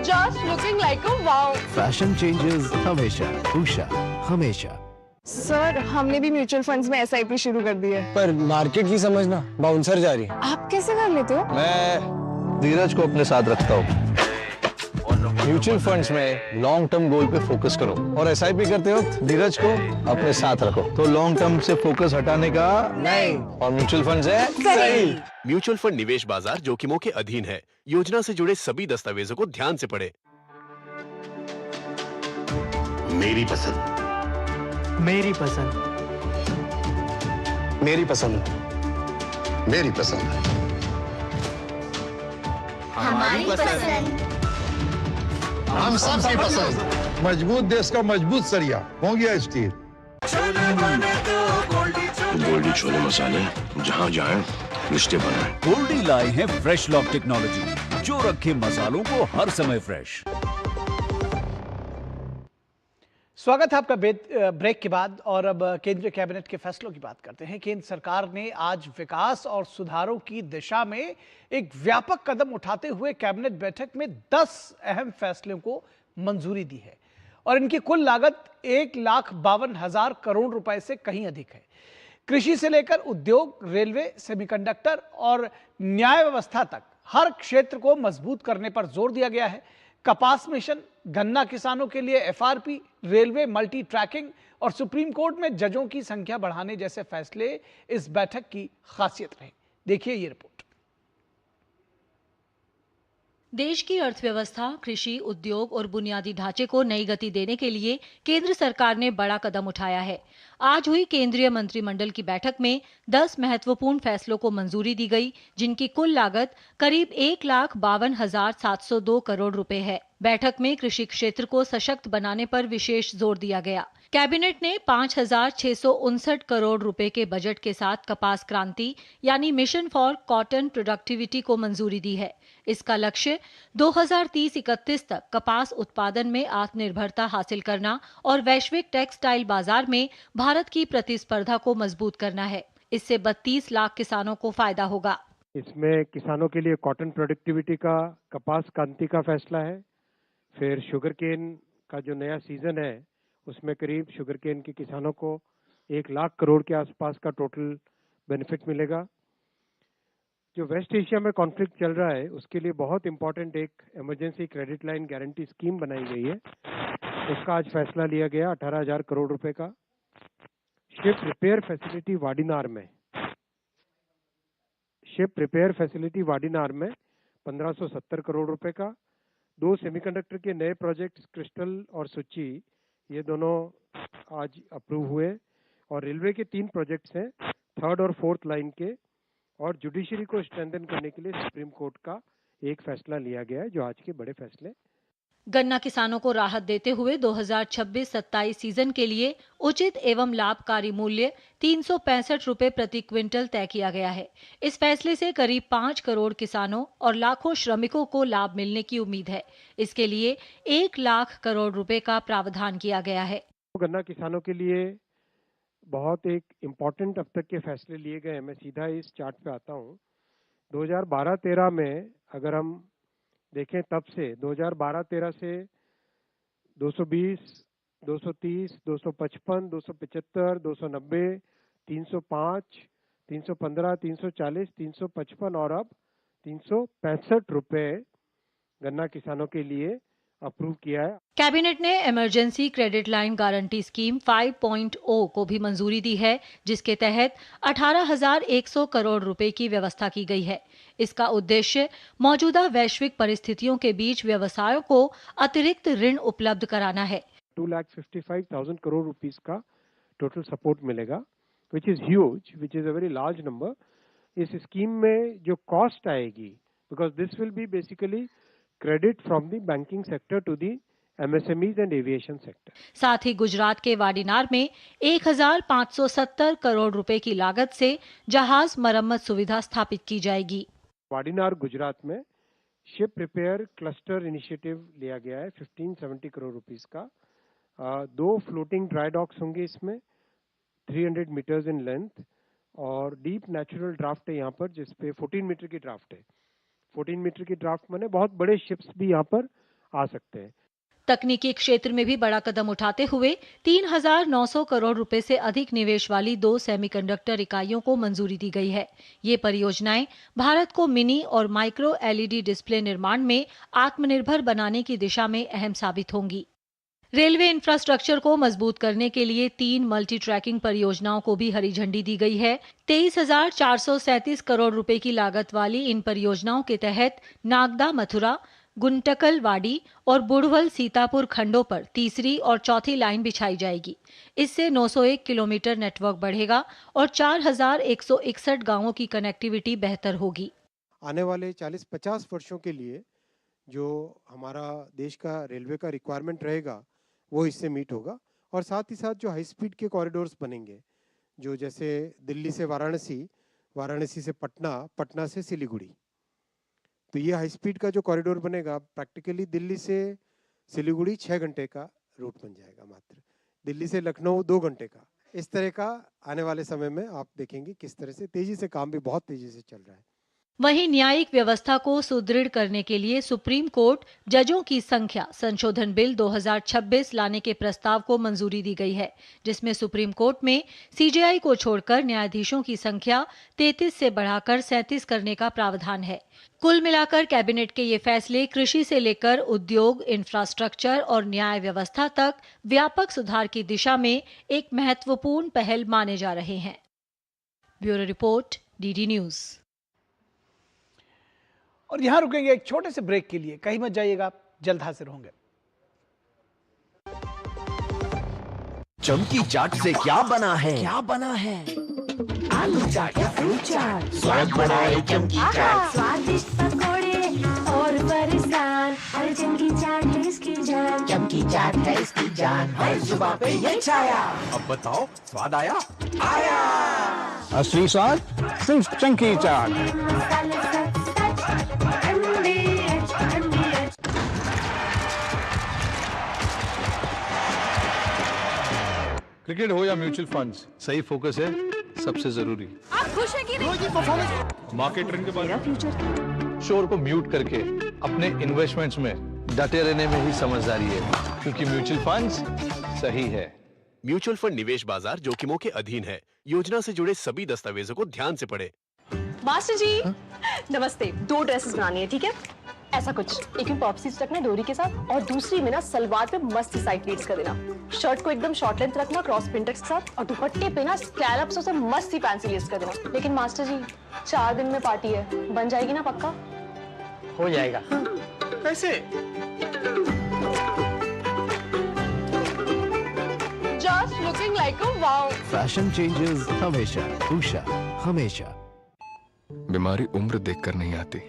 Just looking like a wow. Fashion changes हमेशा, उषा हमेशा। सर हमने भी म्यूचुअल फंड्स में SIP शुरू कर दी है। पर मार्केट की समझना बाउंसर जा रही है। आप कैसे कर लेते हो? मैं धीरज को अपने साथ रखता हूँ। म्यूचुअल फंड्स में लॉन्ग टर्म गोल पे फोकस करो और SIP करते वक्त धीरज को अपने साथ रखो, तो लॉन्ग टर्म से फोकस हटाने का नहीं, और म्यूचुअल फंड है सही। म्यूचुअल फंड निवेश बाजार जोखिमों के अधीन है। योजना से जुड़े सभी दस्तावेजों को ध्यान से पढ़ें। मेरी पसंद, मेरी पसंद, मेरी पसंद, मेरी पसंद, हमारी पसंद, हम सबकी पसंद। मजबूत देश का मजबूत सरिया हो गया स्टील। गोल्डी छोले मसाले जहाँ जाए रिश्ते बनाए। गोल्डी लाए हैं फ्रेश लॉक टेक्नोलॉजी जो रखे मसालों को हर समय फ्रेश। स्वागत है आपका ब्रेक के बाद, और अब केंद्रीय कैबिनेट के फैसलों की बात करते हैं। केंद्र सरकार ने आज विकास और सुधारों की दिशा में एक व्यापक कदम उठाते हुए कैबिनेट बैठक में 10 अहम फैसलों को मंजूरी दी है और इनकी कुल लागत 1,52,000 करोड़ रुपए से कहीं अधिक है। कृषि से लेकर उद्योग, रेलवे, सेमीकंडक्टर और न्याय व्यवस्था तक हर क्षेत्र को मजबूत करने पर जोर दिया गया है। कपास मिशन, गन्ना किसानों के लिए FRP, रेलवे मल्टी ट्रैकिंग और सुप्रीम कोर्ट में जजों की संख्या बढ़ाने जैसे फैसले इस बैठक की खासियत रहे। देखिए ये रिपोर्ट। देश की अर्थव्यवस्था, कृषि, उद्योग और बुनियादी ढांचे को नई गति देने के लिए केंद्र सरकार ने बड़ा कदम उठाया है। आज हुई केंद्रीय मंत्रिमंडल की बैठक में 10 महत्वपूर्ण फैसलों को मंजूरी दी गई, जिनकी कुल लागत करीब 1,52,702 करोड़ रुपए है। बैठक में कृषि क्षेत्र को सशक्त बनाने पर विशेष जोर दिया गया। कैबिनेट ने 5,659 करोड़ रुपए के बजट के साथ कपास क्रांति यानी मिशन फॉर कॉटन प्रोडक्टिविटी को मंजूरी दी है। इसका लक्ष्य 2030-31 तक कपास उत्पादन में आत्मनिर्भरता हासिल करना और वैश्विक टेक्सटाइल बाजार में भारत की प्रतिस्पर्धा को मजबूत करना है। इससे 32 लाख किसानों को फायदा होगा। इसमें किसानों के लिए कॉटन प्रोडक्टिविटी का, कपास क्रांति का फैसला है। फिर शुगर केन का जो नया सीजन है उसमें करीब शुगर केन के किसानों को 1 लाख करोड़ के आसपास का टोटल बेनिफिट मिलेगा। जो वेस्ट एशिया में कॉन्फ्लिक्ट चल रहा है उसके लिए बहुत इंपॉर्टेंट एक emergency credit line guarantee scheme बनाई गई है, उसका आज फैसला लिया गया 18,000 करोड़ रुपए का। शिप रिपेयर फैसिलिटी वाडीनार में 1570 करोड़ रुपए का। 2 सेमीकंडक्टर के नए प्रोजेक्ट्स क्रिस्टल और सुची, ये दोनों आज अप्रूव हुए। और रेलवे के 3 प्रोजेक्ट्स हैं 3rd और 4th लाइन के। और जुडिशरी को स्ट्रेंथन करने के लिए सुप्रीम कोर्ट का एक फैसला लिया गया है, जो आज के बड़े फैसले। गन्ना किसानों को राहत देते हुए 2026-27 सीजन के लिए उचित एवं लाभकारी मूल्य 365 रुपए प्रति क्विंटल तय किया गया है। इस फैसले से करीब 5 करोड़ किसानों और लाखों श्रमिकों को लाभ मिलने की उम्मीद है। इसके लिए 1 लाख करोड़ रुपए का प्रावधान किया गया है। गन्ना किसानों के लिए बहुत एक इम्पोर्टेंट अब तक के फैसले लिए गए हैं। मैं सीधा इस चार्ट पे आता हूँ। 2012-13 में अगर हम देखें, तब से 2012-13 से 220, 230, 255, 275, 290, 305, 315, 340, 355 और अब 365 रुपए गन्ना किसानों के लिए अप्रूव किया है। कैबिनेट ने emergency credit line guarantee scheme 5.0 को भी मंजूरी दी है, जिसके तहत 18,100 करोड़ रुपए की व्यवस्था की गई है। इसका उद्देश्य मौजूदा वैश्विक परिस्थितियों के बीच व्यवसायों को अतिरिक्त ऋण उपलब्ध कराना है। 2,55,000 करोड़ रुपीस का टोटल सपोर्ट मिलेगा, which is huge, which is a very large number. इस स्कीम में जो कॉस्ट आएगी, because this will be basically credit from the banking sector to the MSMEs and aviation sector. साथ ही गुजरात के वाडीनार में 1,570 करोड़ रुपए की लागत से जहाज मरम्मत सुविधा स्थापित की जाएगी। वाडीनार गुजरात में शिप रिपेयर क्लस्टर इनिशिएटिव लिया गया है 1570 करोड़ रुपीस का। 2 फ्लोटिंग ड्राई डॉक्स होंगे इसमें 300 मीटर्स इन लेंथ, और डीप नेचुरल ड्राफ्ट है यहाँ पर, जिसपे 14 मीटर की ड्राफ्ट है। 14 मीटर की ड्राफ्ट माने बहुत बड़े शिप्स भी यहाँ पर आ सकते हैं। तकनीकी क्षेत्र में भी बड़ा कदम उठाते हुए 3,900 करोड़ रुपए से अधिक निवेश वाली 2 सेमीकंडक्टर इकाइयों को मंजूरी दी गई है। ये परियोजनाएं भारत को मिनी और माइक्रो LED डिस्प्ले निर्माण में आत्मनिर्भर बनाने की दिशा में अहम साबित होंगी। रेलवे इंफ्रास्ट्रक्चर को मजबूत करने के लिए 3 मल्टी ट्रैकिंग परियोजनाओं को भी हरी झंडी दी गई है। 23,437 करोड़ रुपए की लागत वाली इन परियोजनाओं के तहत नागदा मथुरा, गुंटकल वाडी और बुढ़वल सीतापुर खंडों पर तीसरी और चौथी लाइन बिछाई जाएगी। इससे 901 किलोमीटर नेटवर्क बढ़ेगा और 4,161 गांवों की कनेक्टिविटी बेहतर होगी। आने वाले 40-50 वर्षों के लिए जो हमारा देश का रेलवे का रिक्वायरमेंट रहेगा, वो इससे मीट होगा। और साथ ही साथ जो हाई स्पीड के कॉरिडोर्स बनेंगे, जो जैसे दिल्ली से वाराणसी, वाराणसी से पटना, पटना से सिलीगुड़ी, तो ये हाई स्पीड का जो कॉरिडोर बनेगा, प्रैक्टिकली दिल्ली से सिलीगुड़ी 6 घंटे का रूट बन जाएगा मात्र, दिल्ली से लखनऊ 2 घंटे का। इस तरह का आने वाले समय में आप देखेंगे किस तरह से तेजी से काम भी बहुत तेजी से चल रहा है। वहीं न्यायिक व्यवस्था को सुदृढ़ करने के लिए सुप्रीम कोर्ट जजों की संख्या संशोधन बिल 2026 लाने के प्रस्ताव को मंजूरी दी गई है, जिसमें सुप्रीम कोर्ट में CJI को छोड़कर न्यायाधीशों की संख्या 33 से बढ़ाकर 37 करने का प्रावधान है। कुल मिलाकर कैबिनेट के ये फैसले कृषि से लेकर उद्योग, इंफ्रास्ट्रक्चर और न्याय व्यवस्था तक व्यापक सुधार की दिशा में एक महत्वपूर्ण पहल माने जा रहे हैं। Bureau report, DD news. और यहां रुकेंगे एक छोटे से ब्रेक के लिए, कहीं मत जाइएगा, जल्द हाजिर होंगे। चमकी चाट से क्या बना है? क्या बना है? आलू चाट या फ्रूट चाट, स्वाद बढ़ाए चमकी चाट, स्वादिष्ट पकोड़े और बरसान, हर चमकी चाट है इसकी जान, चमकी चाट है इसकी जान, हर जुबान पे ये छाया। अब बताओ, स्वाद आया? आया। असली स्वाद सिर्फ चमकी चाट। क्रिकेट हो या म्यूचुअल फंड्स, सही फोकस है सबसे जरूरी। आप खुश हैं कि नहीं? मार्केट ट्रेंड के बारे में फ्यूचर शोर को म्यूट करके अपने इन्वेस्टमेंट्स में डटे रहने में ही समझदारी है, क्योंकि म्यूचुअल फंड्स सही है। म्यूचुअल फंड निवेश बाजार जोखिमों के अधीन है। योजना से जुड़े सभी दस्तावेजों को ध्यान से पढ़ें। मास्टर जी नमस्ते, 2 ड्रेसेस बनानी है, ठीक है? ऐसा कुछ एक पॉप सीट्स रखना डोरी के साथ और दूसरी में ना सलवार पे मस्त साइड प्लीट्स कर देना। शर्ट को एकदम शॉर्ट लेंथ रखना क्रॉस प्रिंटेक्स के साथ और दुपट्टे पे ना स्कैलप्स और मस्त ही फैंसी लेस कर देना। लेकिन मास्टर जी 4 दिन में पार्टी है, बन जाएगी ना पक्का? हो जाएगा। कैसे? Just looking like a wow. Fashion changes हमेशा, उषा हमेशा। बीमारी उम्र देखकर नहीं आती,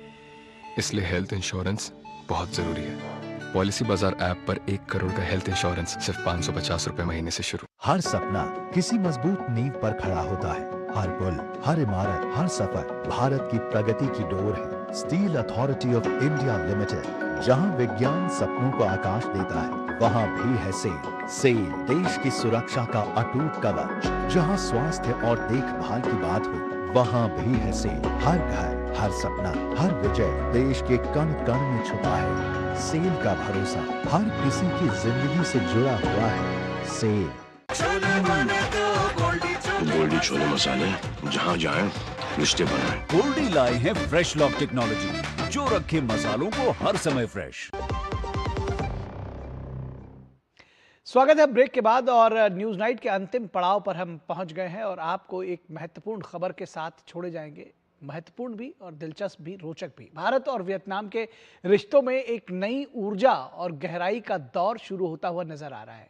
इसलिए हेल्थ इंश्योरेंस बहुत जरूरी है। पॉलिसी बाजार ऐप पर 1 करोड़ का हेल्थ इंश्योरेंस सिर्फ 550 रुपए महीने से शुरू। हर सपना किसी मजबूत नींव पर खड़ा होता है। हर पुल, हर इमारत, हर सफर भारत की प्रगति की डोर है। Steel authority of India limited, जहां विज्ञान सपनों को आकाश देता है, वहां भी है सेल। सेल देश की सुरक्षा का अटूट कवच। जहां स्वास्थ्य और देखभाल की बात हो, वहां भी है सेल। हर घर, हर सपना, हर विजय देश के कण कण में छुपा है। सेल का भरोसा हर किसी की जिंदगी से जुड़ा हुआ है। सेल। गोल्डी छोले मसाले, जहाँ जाए रिश्ते बनाए। गोल्डी लाए हैं फ्रेश लॉक टेक्नोलॉजी, जो रखे मसालों को हर समय फ्रेश। स्वागत है ब्रेक के बाद और न्यूज नाइट के अंतिम पड़ाव पर हम पहुंच गए हैं और आपको एक महत्वपूर्ण खबर के साथ छोड़े जाएंगे। महत्वपूर्ण भी और दिलचस्प भी, रोचक भी। भारत और वियतनाम के रिश्तों में एक नई ऊर्जा और गहराई का दौर शुरू होता हुआ नजर आ रहा है।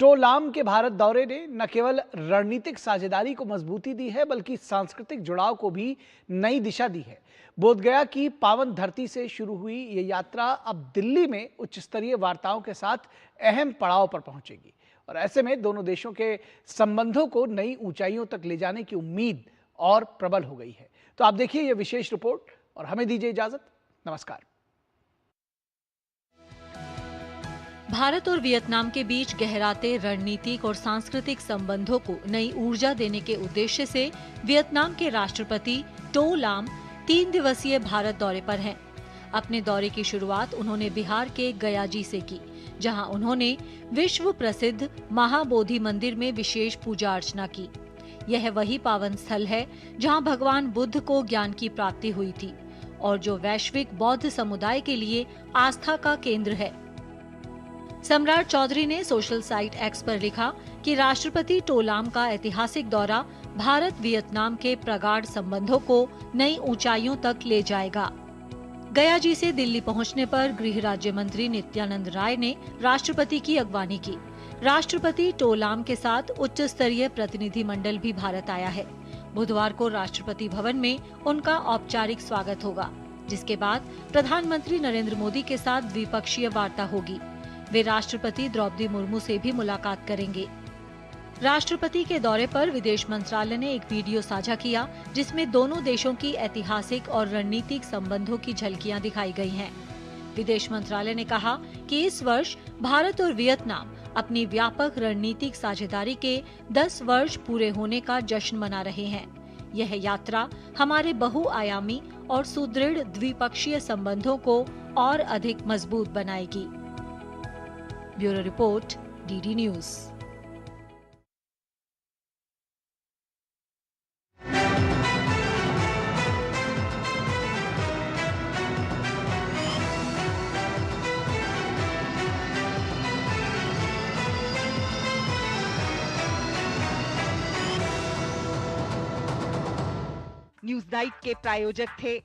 टो लाम के भारत दौरे ने न केवल रणनीतिक साझेदारी को मजबूती दी है, बल्कि सांस्कृतिक जुड़ाव को भी नई दिशा दी है। बोधगया की पावन धरती से शुरू हुई ये यात्रा अब दिल्ली में उच्च स्तरीय वार्ताओं के साथ अहम पड़ाव पर पहुंचेगी और ऐसे में दोनों देशों के संबंधों को नई ऊंचाइयों तक ले जाने की उम्मीद और प्रबल हो गई है। तो आप देखिए ये विशेष रिपोर्ट और हमें दीजिए इजाजत। नमस्कार। भारत और वियतनाम के बीच गहराते रणनीतिक और सांस्कृतिक संबंधों को नई ऊर्जा देने के उद्देश्य से वियतनाम के राष्ट्रपति टो लाम 3 दिवसीय भारत दौरे पर हैं। अपने दौरे की शुरुआत उन्होंने बिहार के गयाजी से की, जहां उन्होंने विश्व प्रसिद्ध महाबोधि मंदिर में विशेष पूजा अर्चना की। यह वही पावन स्थल है जहां भगवान बुद्ध को ज्ञान की प्राप्ति हुई थी और जो वैश्विक बौद्ध समुदाय के लिए आस्था का केंद्र है। सम्राट चौधरी ने सोशल साइट एक्स पर लिखा कि राष्ट्रपति टो लाम का ऐतिहासिक दौरा भारत वियतनाम के प्रगाढ़ संबंधों को नई ऊंचाइयों तक ले जाएगा। गयाजी से दिल्ली पहुंचने पर गृह राज्य मंत्री नित्यानंद राय ने राष्ट्रपति की अगवानी की। राष्ट्रपति टो लाम के साथ उच्च स्तरीय प्रतिनिधि मंडल भी भारत आया है। बुधवार को राष्ट्रपति भवन में उनका औपचारिक स्वागत होगा, जिसके बाद प्रधानमंत्री नरेंद्र मोदी के साथ द्विपक्षीय वार्ता होगी। वे राष्ट्रपति द्रौपदी मुर्मू से भी मुलाकात करेंगे। राष्ट्रपति के दौरे पर विदेश मंत्रालय ने एक वीडियो साझा किया, जिसमें दोनों देशों की ऐतिहासिक और रणनीतिक संबंधों की झलकियां दिखाई गई हैं। विदेश मंत्रालय ने कहा कि इस वर्ष भारत और वियतनाम अपनी व्यापक रणनीतिक साझेदारी के 10 वर्ष पूरे होने का जश्न मना रहे हैं। यह यात्रा हमारे बहुआयामी और सुदृढ़ द्विपक्षीय संबंधों को और अधिक मजबूत बनाएगी। Bureau report, DD news. News night के प्रायोजक थे